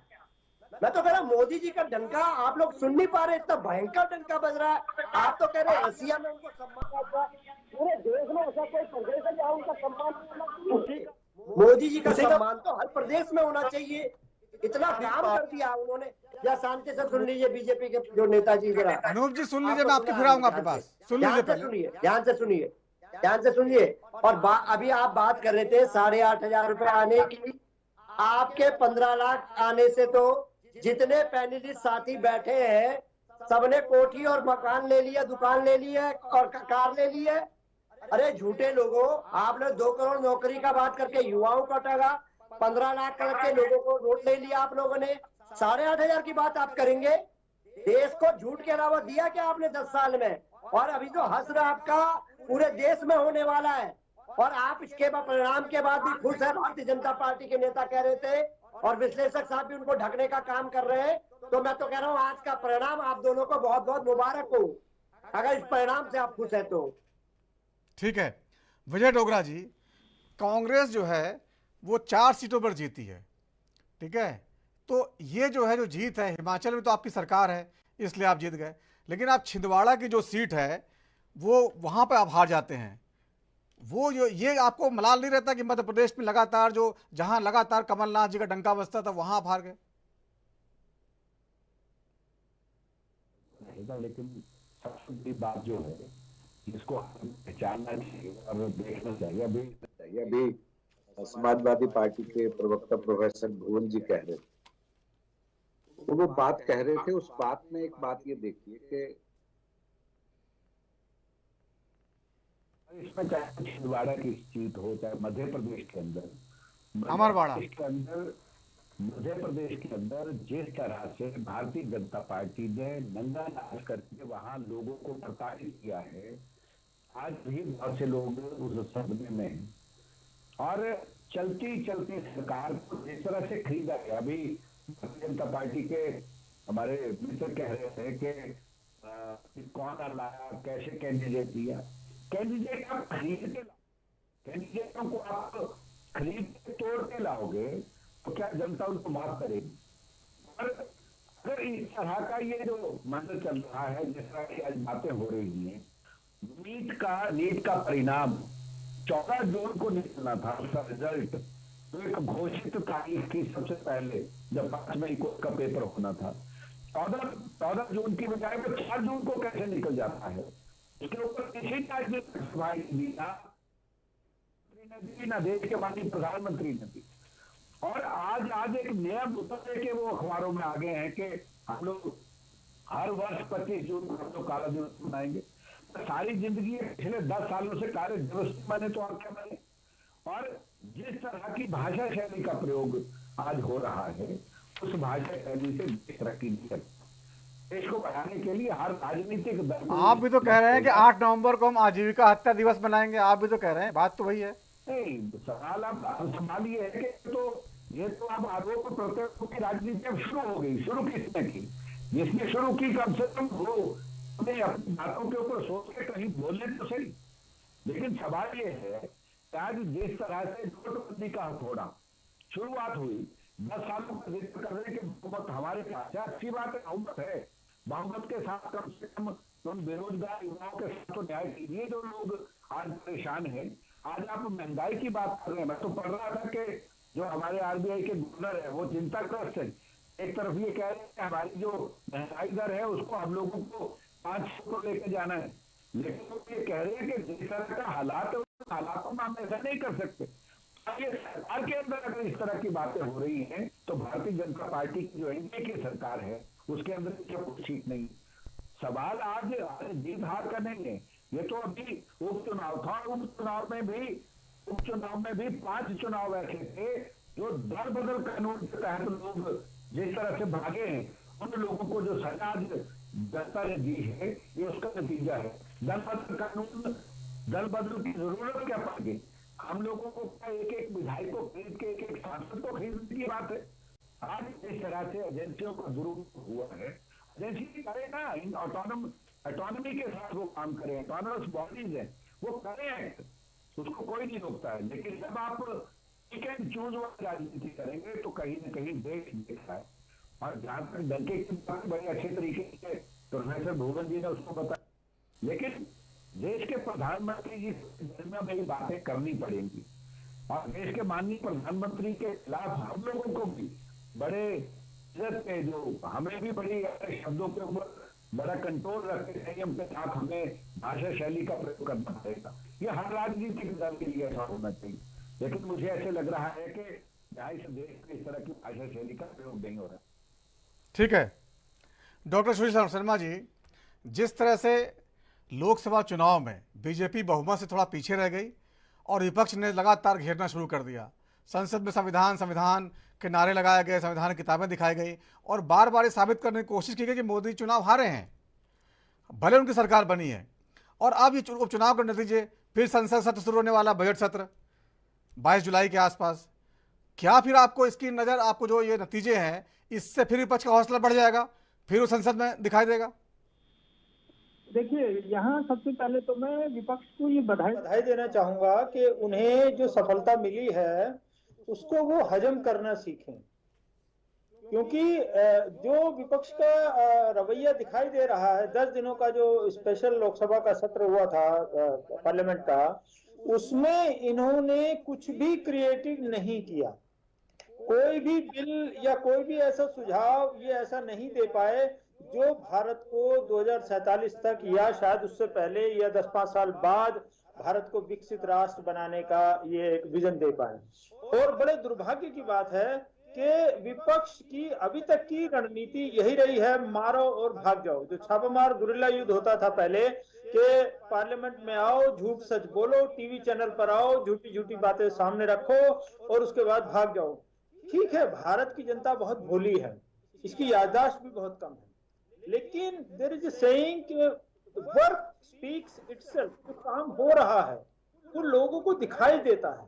मैं तो कह रहा मोदी जी का डंका आप लोग सुन नहीं पा रहे, इतना भयंकर डंका बज रहा है। आप तो कह रहे रसिया में उनको सम्मान, पूरे देश में ऐसा कोई प्रदेश है जहाँ उनका सम्मान, मोदी जी का सम्मान तो हर प्रदेश में होना चाहिए। इतना काम कर दिया उन्होंने। या शांति से सुन लीजिए बीजेपी के जो नेताजी, जरा अनूप जी सुन लीजिए, मैं आपके फिर आऊंगा आपके पास। सुन लीजिए पहले, ध्यान से सुनिए। और अभी आप बात कर रहे थे 8,500 रुपए आने की, आपके 15 लाख आने से तो जितने पैनलिस्ट साथी बैठे हैं सबने कोठी और मकान ले लिया, दुकान ले ली है और कार ले ली है। अरे झूठे लोगों, आप लोग 2 करोड़ नौकरी का बात करके युवाओं का टगा, 15 लाख करके लोगों को वोट ले लिया आप लोगों ने। 8,500 की बात आप करेंगे? देश को झूठ के अलावा दिया क्या आपने 10 साल में? और अभी तो हश्र आपका पूरे देश में होने वाला है, और आप इसके परिणाम के बाद भी खुश है। भारतीय जनता पार्टी के नेता कह रहे थे और विश्लेषक साहब भी उनको ढकने का काम कर रहे हैं। तो मैं तो कह रहा हूँ आज का परिणाम आप दोनों को बहुत बहुत मुबारक हो, अगर इस परिणाम से आप खुश है तो। ठीक है विजय डोगरा जी, कांग्रेस जो है वो 4 सीटों पर जीती है, ठीक है, तो ये जो है जो जीत है, हिमाचल में तो आपकी सरकार है इसलिए आप जीत गए, लेकिन आप छिंदवाड़ा की जो सीट है वो वहां पर आप हार जाते हैं। वो जो ये आपको मलाल नहीं रहता कि मध्य प्रदेश में लगातार जो जहां लगातार कमलनाथ जी का डंका बजता था वहां आप हार गए? लेकिन सबसे बड़ी बात जो है जिसको पहचानना चाहिए और देखना चाहिए, अभी समाजवादी पार्टी के प्रवक्ता प्रोफेसर भुवन जी कह रहे थे, तो वो बात कह रहे थे, उस बात में एक बात ये देखिए कि इसमें चाहे छिंदवाड़ा की सीट हो, चाहे मध्य प्रदेश के अंदर, अमरवाड़ा मध्य प्रदेश के अंदर जिस तरह से भारतीय जनता पार्टी ने नंगा नाच करके वहां लोगों को प्रताड़ित किया है, आज भी बहुत से लोग उस सदमे में हैं। और चलती चलती सरकार को जिस तरह से खरीदा गया, अभी भारतीय जनता पार्टी के हमारे मित्र कह रहे थे कि कौन लाया, कैसे कैंडिडेट दिया। कैंडिडेट आप खरीद के लाओ, कैंडिडेटों को आप खरीद के तोड़ के लाओगे तो क्या जनता उनको माफ करेगी? और अगर इस तरह का ये जो मंत्र चल रहा है, जिस तरह की आज बातें हो रही हैं, नीट का परिणाम 14 जून को निकलना था, उसका रिजल्ट तो एक घोषित तारीख की सबसे पहले, जब 5 मई को का पेपर होना था, 14 जून की बजाय वो 4 जून को कैसे निकल जाता है? उसके ऊपर किसी ना देश के माननीय प्रधानमंत्री ने दी। और आज एक नियम उतर के वो अखबारों में आ गए हैं कि हम लोग हर वर्ष 25 जून को हम लोग काला दिवस मनाएंगे। सारी जिंदगी पिछले 10 सालों से काले दिवस बने तो और क्या बने? और जिस तरह की भाषा शैली का प्रयोग आज हो रहा है, उस भाषा शैली से तरक्की नहीं करती। देश को बढ़ाने के लिए हर राजनीतिक दल, आप भी तो कह रहे हैं कि 8 नवंबर को हम आजीविका हत्या दिवस मनाएंगे, आप भी तो कह रहे हैं, बात तो वही है। नहीं, सवाल आप सवाल ये है कि ये तो अब आरोप प्रत्यारोप की राजनीति अब शुरू हो गई। शुरू किसने की? जिसने शुरू की कम से कम वो अपनी बातों के ऊपर सोच के कहीं बोलने तो सही। लेकिन सवाल ये है कि आज जिस तरह से नोटबंदी का हथौड़ा शुरुआत हुई, 10 सालों का जिक्र कर रहे कि बहुमत हमारे पास है, अच्छी बात है, बहुमत है, बहुमत के साथ कम से कम तुम बेरोजगार युवाओं के साथ तो न्याय कीजिए जो लोग आज परेशान हैं। आज आप महंगाई की बात कर रहे हैं। मैं तो पढ़ रहा था कि जो हमारे आरबीआई के गवर्नर है वो चिंताग्रस्त है। एक तरफ ये कह रहे हैं कि हमारी जो महंगाई दर है उसको हम लोगों को 500 को लेकर जाना है, लेकिन वो ये कह रहे हैं कि जिस तरह का हालात है उन हालातों में हम ऐसा नहीं कर सकते। ये सरकार के अंदर अगर इस तरह की बातें हो रही हैं तो भारतीय जनता पार्टी की जो एनडीए की सरकार है उसके अंदर क्या कुछ ठीक नहीं। सवाल आज जीत हार का नहीं है, ये तो अभी उपचुनाव था, उपचुनाव में भी 5 चुनाव ऐसे थे जो दल बदल कानून के तहत लोग जिस तरह से भागे हैं, उन लोगों को जो सजा आज जनता ने दी है ये उसका नतीजा है। दल बदल की जरूरत क्या पड़ गई? हम लोगों को एक एक विधायक को खरीद के एक सांसद को खरीदने की बात है। आज इस तरह से एजेंसियों का दुरुपयोग हुआ है, एजेंसी करे ना, इन ऑटोनॉमी के साथ वो काम करें, ऑटोनमस बॉडीज है वो करें, उसको कोई नहीं रोकता है। लेकिन जब आप पिक एंड चूज वाली राजनीति करेंगे तो कहीं न कहीं देश देखता है। और जहां तक डंके की बात बड़े अच्छे तरीके से प्रोफेसर भुवन जी ने उसको बताया, लेकिन देश के प्रधानमंत्री जी में मेरी बातें करनी पड़ेंगी और देश के माननीय प्रधानमंत्री के खिलाफ हम लोगों को भी बड़े इज्जत पे, जो हमें भी बड़ी शब्दों के ऊपर बड़ा कंट्रोल रखते संयम के साथ हमें भाषा शैली का प्रयोग करना पड़ेगा। ये हर राजनीतिक दल के लिए ऐसा होना चाहिए, लेकिन मुझे ऐसे लग रहा है कि देश में इस तरह की भाषा शैली का प्रयोग नहीं हो रहा। ठीक है डॉक्टर सुशील शर्मा जी, जिस तरह से लोकसभा चुनाव में बीजेपी बहुमत से थोड़ा पीछे रह गई और विपक्ष ने लगातार घेरना शुरू कर दिया, संसद में संविधान के नारे लगाए गए, संविधान की किताबें दिखाई गई और बार बार ये साबित करने की कोशिश की गई कि मोदी चुनाव हारे हैं, भले उनकी सरकार बनी है। और अब ये उपचुनाव के नतीजे, फिर संसद सत्र शुरू होने वाला, बजट सत्र 22 जुलाई के आसपास, क्या फिर आपको इसकी नज़र, आपको जो ये नतीजे हैं इससे फिर विपक्ष का हौसला बढ़ जाएगा, फिर वो संसद में दिखाई देगा? देखिए, यहाँ सबसे पहले तो मैं विपक्ष को ये बधाई देना चाहूंगा कि उन्हें जो सफलता मिली है उसको वो हजम करना सीखें, क्योंकि जो विपक्ष का रवैया दिखाई दे रहा है, 10 दिनों का जो स्पेशल लोकसभा का सत्र हुआ था पार्लियामेंट का, उसमें इन्होंने कुछ भी क्रिएटिव नहीं किया। कोई भी बिल या कोई भी ऐसा सुझाव ये ऐसा नहीं दे पाए जो भारत को 2047 तक या शायद उससे पहले या 10-5 साल बाद भारत को विकसित राष्ट्र बनाने का ये एक विजन दे पाए। और बड़े दुर्भाग्य की बात है कि विपक्ष की अभी तक की रणनीति यही रही है, मारो और भाग जाओ। जो छापामार गुरिल्ला युद्ध होता था पहले कि पार्लियामेंट में आओ, झूठ सच बोलो, टीवी चैनल पर आओ, झूठी झूठी बातें सामने रखो और उसके बाद भाग जाओ। ठीक है, भारत की जनता बहुत भोली है, इसकी याददाश्त भी बहुत कम है, लेकिन देयर इज अ सेइंग कि वर्क स्पीक्स इटसेल्फ। जो काम हो रहा है वो लोगों को दिखाई देता है,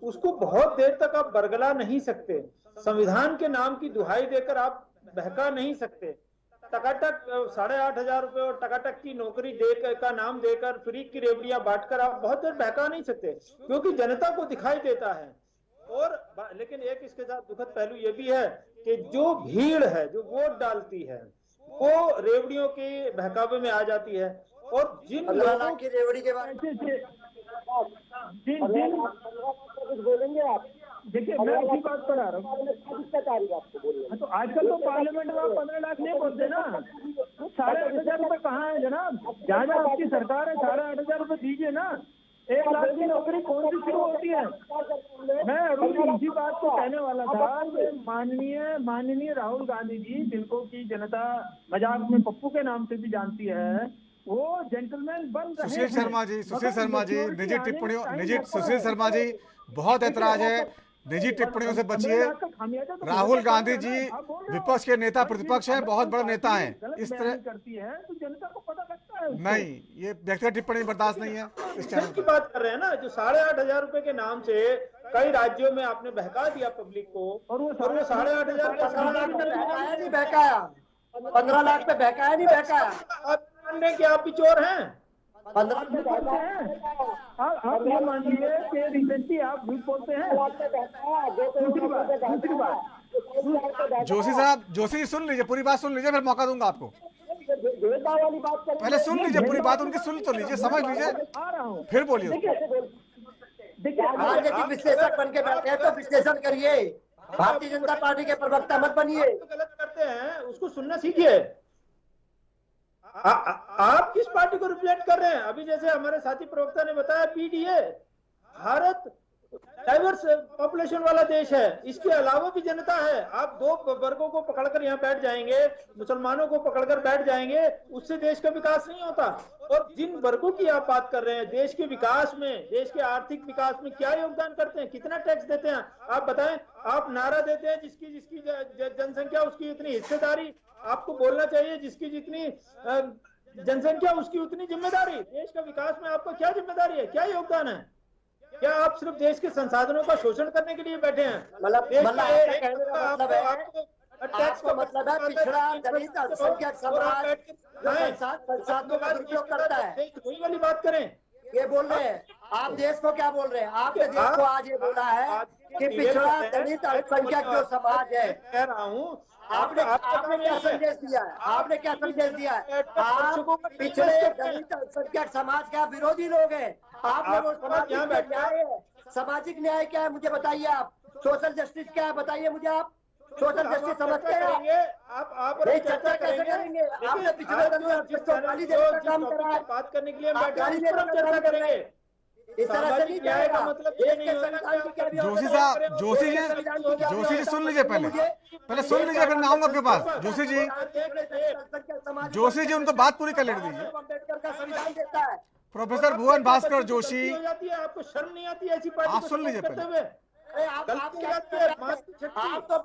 उसको बहुत देर तक आप बरगला नहीं सकते। संविधान के नाम की दुहाई देकर आप बहका नहीं सकते। टकाटक 8,500 रुपए और टकाटक की नौकरी देकर का नाम देकर फ्री की रेवड़ियां बांटकर आप बहुत देर बहका नहीं सकते, क्योंकि जनता को दिखाई देता है। और लेकिन एक इसके साथ दुखद पहलू ये भी है कि जो भीड़ है, जो वोट डालती है, वो रेवड़ियों के बहकावे में आ जाती है। और जिन लोगों की रेवड़ी के बारे में बोलेंगे आप, देखिए मैं उसी बात पर आ रहा हूँ। तो आजकल तो पार्लियामेंट में 15 लाख नहीं बोलते ना, 8,500 रुपए कहाँ है जनाब? जहाँ जहाँ आपकी सरकार है 8,500 रुपए दीजिए ना। 1 लाख की नौकरी कौन सी शुरू होती है? मैं अभी इसी बात को कहने वाला था कि माननीय राहुल गांधी जी, जिनको की जनता मजाक में पप्पू के नाम से भी जानती है, वो जेंटलमैन बन रहे हैं। सुशील शर्मा जी, निजी टिप्पणियों, सुशील शर्मा जी, बहुत ऐतराज है, निजी टिप्पणियों से बचिए। राहुल गांधी जी विपक्ष के नेता, प्रतिपक्ष हैं, बहुत बड़े नेता हैं। इस तरह करती है तो जनता को पता लगता है। नहीं, ये व्यक्तिगत टिप्पणी बर्दाश्त नहीं है। इस चैनल की बात कर रहे हैं ना, जो 8,500 रुपए के नाम से कई राज्यों में आपने बहका दिया पब्लिक को, और वो 8,500 नहीं बहकाया, 15 लाख पे बहकाया नहीं बहकाया। क्या आप भी चोर हैं? 15 आप ये मान लीजिए कि रिसेंटली आप झूठ बोलते हैं। दूसरी बात, जोशी सुन लीजिए, पूरी बात सुन लीजिए, फिर मौका दूंगा आपको। पहले सुन लीजिए पूरी बात उनकी, सुन तो लीजिए, समझ लीजिए, फिर बोलिए। विश्लेषक बन के बैठे हैं तो विश्लेषण करिए, भारतीय जनता पार्टी के प्रवक्ता मत बनिए। गलत करते हैं उसको सुनना सीखिए। आप किस पार्टी को रिप्रेजेंट कर रहे हैं? अभी जैसे हमारे साथी प्रवक्ता ने बताया, पीडीए, भारत डाइवर्स पॉपुलेशन वाला देश है, इसके अलावा भी जनता है। आप दो वर्गों को पकड़कर यहाँ बैठ जाएंगे, मुसलमानों को पकड़कर बैठ जाएंगे, उससे देश का विकास नहीं होता। और जिन वर्गों की आप बात कर रहे हैं, देश के विकास में, देश के आर्थिक विकास में क्या योगदान करते हैं, कितना टैक्स देते हैं, आप बताएं। आप नारा देते हैं जिसकी जिसकी जनसंख्या उसकी इतनी हिस्सेदारी, आपको बोलना चाहिए जिसकी जितनी जनसंख्या उसकी उतनी जिम्मेदारी। देश का विकास में आपका क्या जिम्मेदारी है, क्या योगदान है? क्या आप सिर्फ देश के संसाधनों का शोषण करने के लिए बैठे हैं? आपका मतलब है पिछड़ा दलित अल्पसंख्यक समाज संसाधनों का दुरुपयोग करता है। वही वाली बात करें, ये बोल रहे हैं आप देश को क्या बोल रहे हैं? आपने देश को आज ये बोला है कि पिछड़ा दलित अल्पसंख्यक जो समाज है, कह रहा हूँ, आपने क्या संदेश दिया है? आपने क्या संदेश दिया है? आप पिछड़े दलित अल्पसंख्यक समाज का विरोधी लोग हैं। आपने वो सामाजिक न्याय है, सामाजिक न्याय क्या है मुझे बताइए। आप सोशल जस्टिस क्या है बताइए मुझे। आप सोशल जस्टिस समझते हैं? आप चर्चा कैसे करेंगे? आपने पिछड़े दलित अल्पसंख्यक को गाली देने का काम करा है। बात करने के लिए आप गाली देने का चर्चा करेंगे, इस तरह से नहीं जाएगा। मतलब जोशी जी सुन लीजिए, पहले सुन लीजिए, फिर मैं आऊंगा आपके पास। जोशी जी उनको बात पूरी कर लेने दीजिए। अम्बेडकर का संविधान देता है। प्रोफेसर भुवन भास्कर जोशी, आपको शर्म नहीं आती ऐसी पार्टी आप सुन लीजिए पहले। आप तो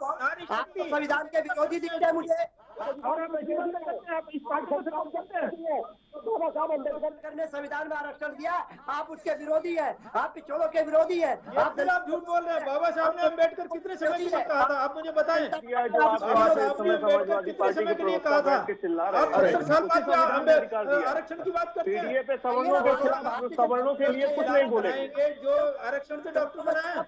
संविधान के विरोधी दिखते हैं मुझे। अम्बेडकर ने संविधान में आरक्षण दिया, आप उसके विरोधी हैं, आप पिछड़ों के विरोधी हैं। आप झूठ बोल रहे हैं। बाबा साहब ने अम्बेडकर कितने समय के लिए कहा था, आप मुझे बताएं। अम्बेडकर कितने समय के लिए कहा था? आप 70 साल बाद आरक्षण की बात करते हैं। सवर्णों के लिए कुछ नहीं बोले। जो आरक्षण के डॉक्टर बनाए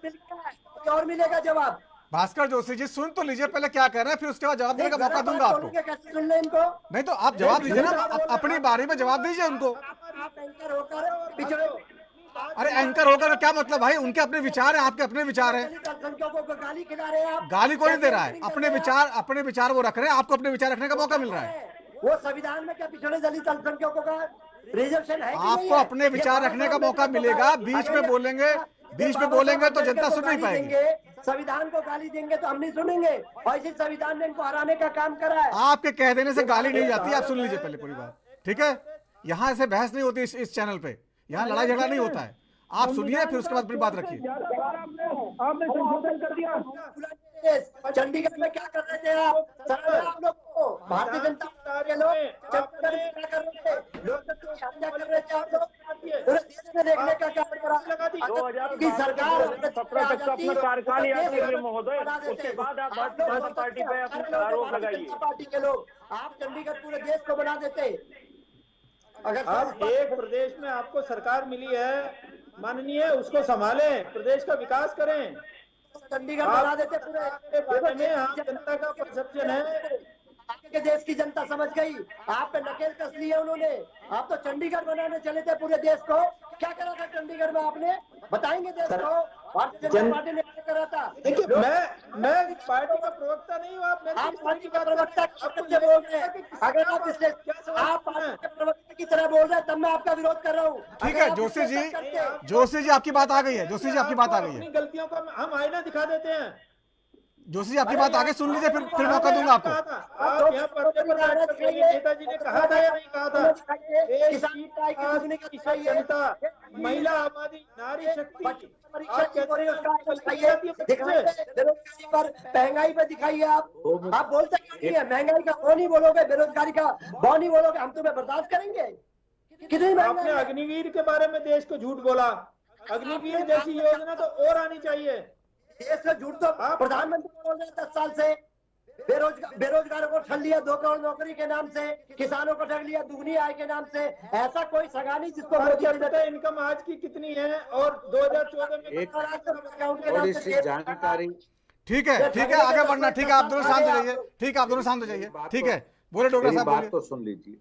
और मिलेगा जवाब। भास्कर जोशी जी सुन तो लीजिए पहले क्या कह रहे हैं, फिर उसके बाद जवाब देने का मौका दूंगा आपको। कैसे सुन ले इनको? नहीं तो आप जवाब दीजिए ना, अपनी बारी में जवाब दीजिए उनको। आप एंकर होकर पिछड़े। अरे एंकर होकर तो क्या मतलब भाई, उनके अपने विचार हैं, आपके अपने विचार हैं। गाली खिला रहे हैं आप। गाली कोई नहीं दे रहा है, अपने विचार वो रख रहे हैं, आपको अपने विचार रखने का मौका मिल रहा है। वो संविधान में क्या पिछड़े दलित अल्पसंख्यकों का रिजर्वेशन है? आपको अपने विचार रखने का मौका मिलेगा। बीच में बोलेंगे तो जनता सुन नहीं पाएगी। संविधान को गाली देंगे तो हम नहीं सुनेंगे, और इसी संविधान ने इनको हराने का काम करा है। आपके कह देने से गाली नहीं जाती, आप सुन लीजिए पहले पूरी बात, ठीक है? यहाँ ऐसे बहस नहीं होती इस चैनल पे, यहाँ लड़ाई झगड़ा नहीं होता है। आप सुनिए फिर उसके बाद अपनी बात रखिए। आपने संशोधन कर दिया। चंडीगढ़ में क्या कर रहे थे आप लोग को? भारतीय जनता पार्टी के लोग चंडीगढ़ में क्या कर रहे थे? लोकतंत्र की हत्या कर रहे थे आप लोग। पूरे देश में देखने का काम करा। 2017 तक अपना कार्यकाल याद कीजिए महोदय, उसके बाद आप भारतीय जनता पार्टी पे अपना आरोप लगाइए। पार्टी के लोग आप चंडीगढ़ पूरे देश को बना देते। अगर आप एक प्रदेश में आपको सरकार मिली है माननीय, उसको संभालें, प्रदेश का विकास करें। चंडीगढ़ बना देते पूरे बारे में आप जनता का परसेप्शन है। आपके देश की जनता समझ गई, आप पे नकेल कस ली है उन्होंने। आप तो चंडीगढ़ बनाने चले थे पूरे देश को। क्या करा था चंडीगढ़ में आपने? बताएंगे देश को। भारतीय जनता पार्टी ने क्या करा था? देखिए मैं पार्टी का प्रवक्ता नहीं हूँ। आप पार्टी का प्रवक्ता बोल रहे हैं। अगर आप इससे आप पार्टी के प्रवक्ता की तरह बोल रहे हैं तब मैं आपका विरोध कर रहा हूँ। ठीक है जोशी जी आपकी बात आ गई है। जोशी जी आपकी बात आ गई है। गलतियों का हम आईना दिखा देते हैं। जोशी जी आपकी बात आगे सुन लीजिए, फिर मौका दूंगा आपको। आप यहाँ पर नेताजी ने कहा था या नहीं कहा था? जनता, महिला आबादी, नारी शक्ति, बेरोजगारी पर, महंगाई पे दिखाइए। आप बोल सकते हैं महंगाई का बौ नहीं बोलोगे, बेरोजगारी का बौ नहीं बोलोगे, हम तुम्हें बर्दाश्त करेंगे? कितनी आपने अग्निवीर के बारे में देश को झूठ बोला। अग्निवीर जैसी योजना तो और आनी चाहिए। देश में झूठ तो प्रधानमंत्री बोल रहे 10 साल से। बेरोजगारों को ठग लिया 2 करोड़ नौकरी के नाम से, किसानों को ठग लिया दुगनी आय के नाम से। ऐसा कोई सगा नहीं जिसको इनकम आज की कितनी है और 2014 में जानकारी। ठीक है आगे बढ़ना। ठीक है आप दोनों शांत हो जाइए। ठीक है आप दोनों शांत हो जाइए। ठीक है बोले डोगरा साहब। बात तो सुन लीजिए।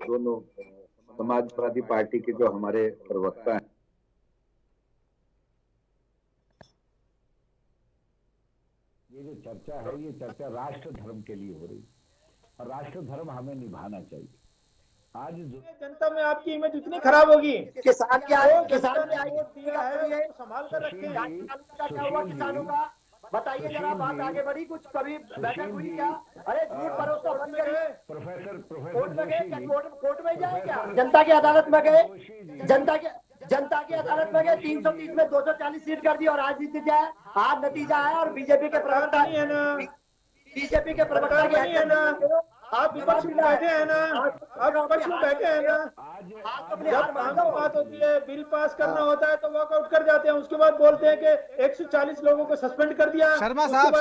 दोनों समाजवादी पार्टी के जो हमारे प्रवक्ता हैं, ये जो चर्चा है ये चर्चा राष्ट्र धर्म के लिए हो रही है और राष्ट्र धर्म हमें निभाना चाहिए। आज जनता में आपकी इमेज इतनी खराब होगी। किसान क्या तो किसान जनता ने क्या वोट दिया है, उसको संभाल कर रखें। का क्या हुआ किसानों का? बताइए जरा, बात आगे बढ़ी कुछ? कभी बैठक हुई क्या? अरे झूठ भरोसा बंद करिए। प्रोफेसर कोर्ट में गए क्या? कोर्ट में जाए क्या? जनता की अदालत में गए? जनता की अदालत में गए, 330 में 240 सीट कर दी और आज जीत जाए। आज नतीजा है। और बीजेपी के प्रवक्ता नहीं है ना, बीजेपी के प्रवक्ता की नहीं है ना, आप विपक्ष में बैठे हैं ना, आप विपक्ष में बैठे हैं ना। जब काम की बात होती है, बिल पास करना होता है तो वॉकआउट कर जाते हैं। उसके बाद बोलते हैं कि 140 लोगों को सस्पेंड कर दिया। शर्मा साहब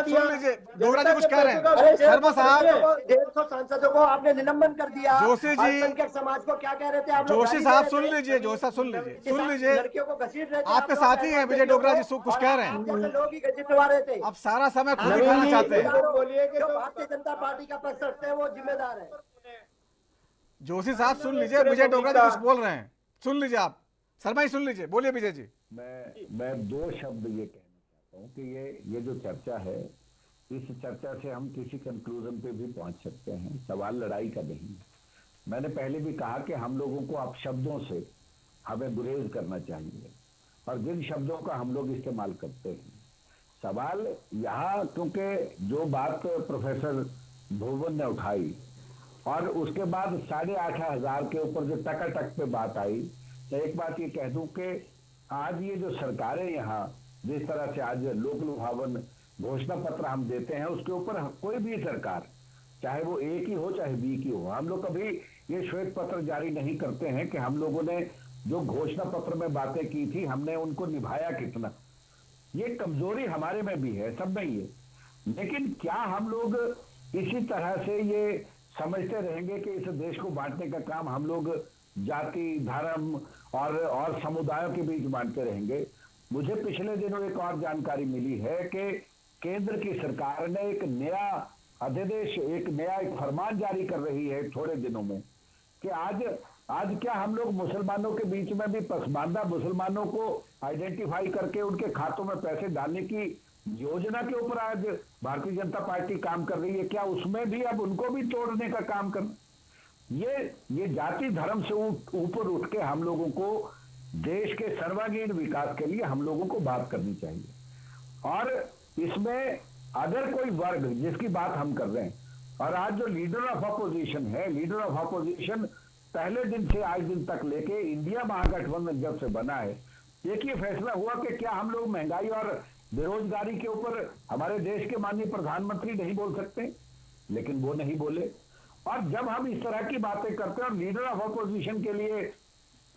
सुन लीजिए, डोगरा जी कुछ कह रहे हैं। शर्मा साहब 150 सांसदों को आपने निलंबन कर दिया। जोशी जी, अल्पसंख्यक समाज को क्या कह रहे थे आप लोग? जोशी साहब सुन लीजिए, जोशी साहब सुन लीजिए, लड़कियों को घसीट रहे थे। आपके साथी हैं विजय डोगरा जी, कुछ कह रहे हैं। जैसे लोग ही घसीटवा रहे थे। अब सारा समय खुद ही खाना चाहते हैं। बोलिए कि जो भारतीय जनता पार्टी का पक्ष रखते हैं वो जिम्मेदार है। जोशी साहब सुन लीजिए, विजय डोगरा जी कुछ बोल रहे हैं, सुन लीजिए आप। शर्मा जी सुन लीजिए, बोलिए विजय जी। मैं दो शब्द ये कहना चाहता हूँ कि ये जो चर्चा है, इस चर्चा से हम किसी कंक्लूजन पे भी पहुंच सकते हैं। सवाल लड़ाई का नहीं है। मैंने पहले भी कहा कि हम लोगों को अब शब्दों से हमें गुरेज करना चाहिए, और जिन शब्दों का हम लोग इस्तेमाल करते हैं। सवाल यहाँ, क्योंकि जो बात प्रोफेसर भुवन ने उठाई और उसके बाद 8,500 के ऊपर जो टकाटक पे बात आई, तो एक बात ये कह दूं कि आज ये जो सरकारें यहाँ जिस तरह से आज लोक लुभावन घोषणा पत्र हम देते हैं, उसके ऊपर कोई भी सरकार, चाहे वो ए की हो चाहे बी की हो, हम लोग कभी ये श्वेत पत्र जारी नहीं करते हैं कि हम लोगों ने जो घोषणा पत्र में बातें की थी हमने उनको निभाया कितना। ये कमजोरी हमारे में भी है, सब में ही है। लेकिन क्या हम लोग इसी तरह से ये समझते रहेंगे कि इस देश को बांटने का काम हम लोग जाति, धर्म और समुदायों के बीच बांटते रहेंगे? मुझे पिछले दिनों एक और जानकारी मिली है कि केंद्र की सरकार ने एक नया अध्यादेश, एक फरमान जारी कर रही है थोड़े दिनों में, कि आज क्या हम लोग मुसलमानों के बीच में भी पसमानदा मुसलमानों को आइडेंटिफाई करके उनके खातों में पैसे डालने की योजना के ऊपर आज भारतीय जनता पार्टी काम कर रही है? क्या उसमें भी अब उनको भी तोड़ने का काम करना? ये जाति धर्म से ऊपर उठ के हम लोगों को देश के सर्वांगीण विकास के लिए हम लोगों को बात करनी चाहिए। और इसमें अगर कोई वर्ग जिसकी बात हम कर रहे हैं, और आज जो लीडर ऑफ अपोजिशन है, लीडर ऑफ अपोजिशन पहले दिन से आज दिन तक लेके इंडिया महागठबंधन जब से बना है, एक ये फैसला हुआ कि क्या हम लोग महंगाई और बेरोजगारी के ऊपर हमारे देश के माननीय प्रधानमंत्री नहीं बोल सकते? लेकिन वो नहीं बोले। और जब हम इस तरह की बातें करते हैं और लीडर ऑफ अपोजिशन के लिए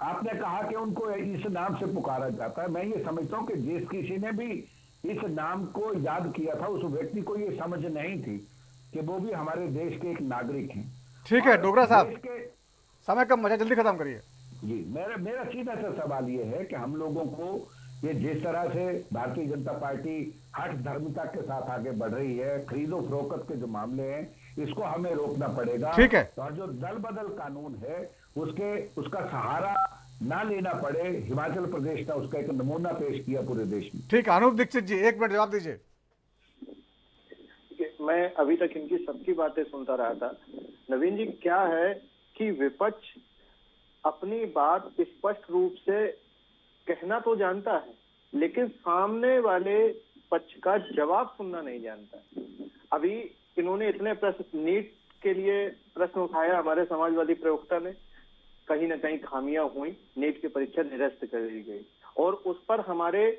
आपने कहा कि उनको इस नाम से पुकारा जाता है, मैं ये समझता हूं कि जिस किसी ने भी इस नाम को याद किया था उस व्यक्ति को ये समझ नहीं थी कि वो भी हमारे देश के एक नागरिक हैं। ठीक है डोगरा साहब, समय कम बचा, जल्दी खत्म करिए। जी, मेरा सीधा सा सवाल ये है कि हम लोगों को ये जिस तरह से भारतीय जनता पार्टी हठ धर्मिता के साथ आगे बढ़ रही है, खरीदो फरोख्त के जो मामले हैं, इसको हमें रोकना पड़ेगा। ठीक है। और जो दल बदल कानून है उसका सहारा ना लेना पड़े। हिमाचल प्रदेश ने उसका एक नमूना पेश किया पूरे देश में। ठीक है, अनूप दीक्षित जी 1 मिनट जवाब दीजिए। मैं अभी तक इनकी सबकी बातें सुनता रहा था। नवीन जी, क्या है कि विपक्ष अपनी बात स्पष्ट रूप से कहना तो जानता है, लेकिन सामने वाले पक्ष का जवाब सुनना नहीं जानता। अभी इन्होंने इतने प्रश्न नीट के लिए प्रश्न उठाया, हमारे समाजवादी प्रवक्ता ने, कहीं ना कहीं खामियां हुई, नीट की परीक्षा निरस्त कर दी गई, और उस पर हमारे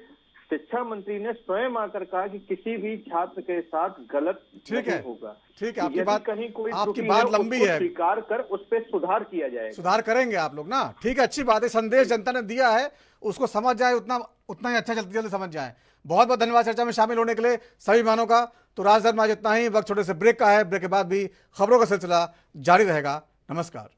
शिक्षा मंत्री ने स्वयं आकर कहा कि किसी भी छात्र के साथ गलत नहीं होगा। ठीक है, आपकी बात कहीं कोई आपकी बात लंबी है, स्वीकार कर उस पर सुधार किया जाएगा। सुधार करेंगे आप लोग ना। ठीक है, अच्छी बात है, संदेश जनता ने दिया है, उसको समझ जाए, उतना ही अच्छा, जल्दी समझ जाए। बहुत बहुत धन्यवाद चर्चा में शामिल होने के लिए सभी मेहमानों का। तो राजधर्म आज इतना ही, वक्त छोटे से ब्रेक का है, ब्रेक के बाद भी खबरों का सिलसिला जारी रहेगा। नमस्कार।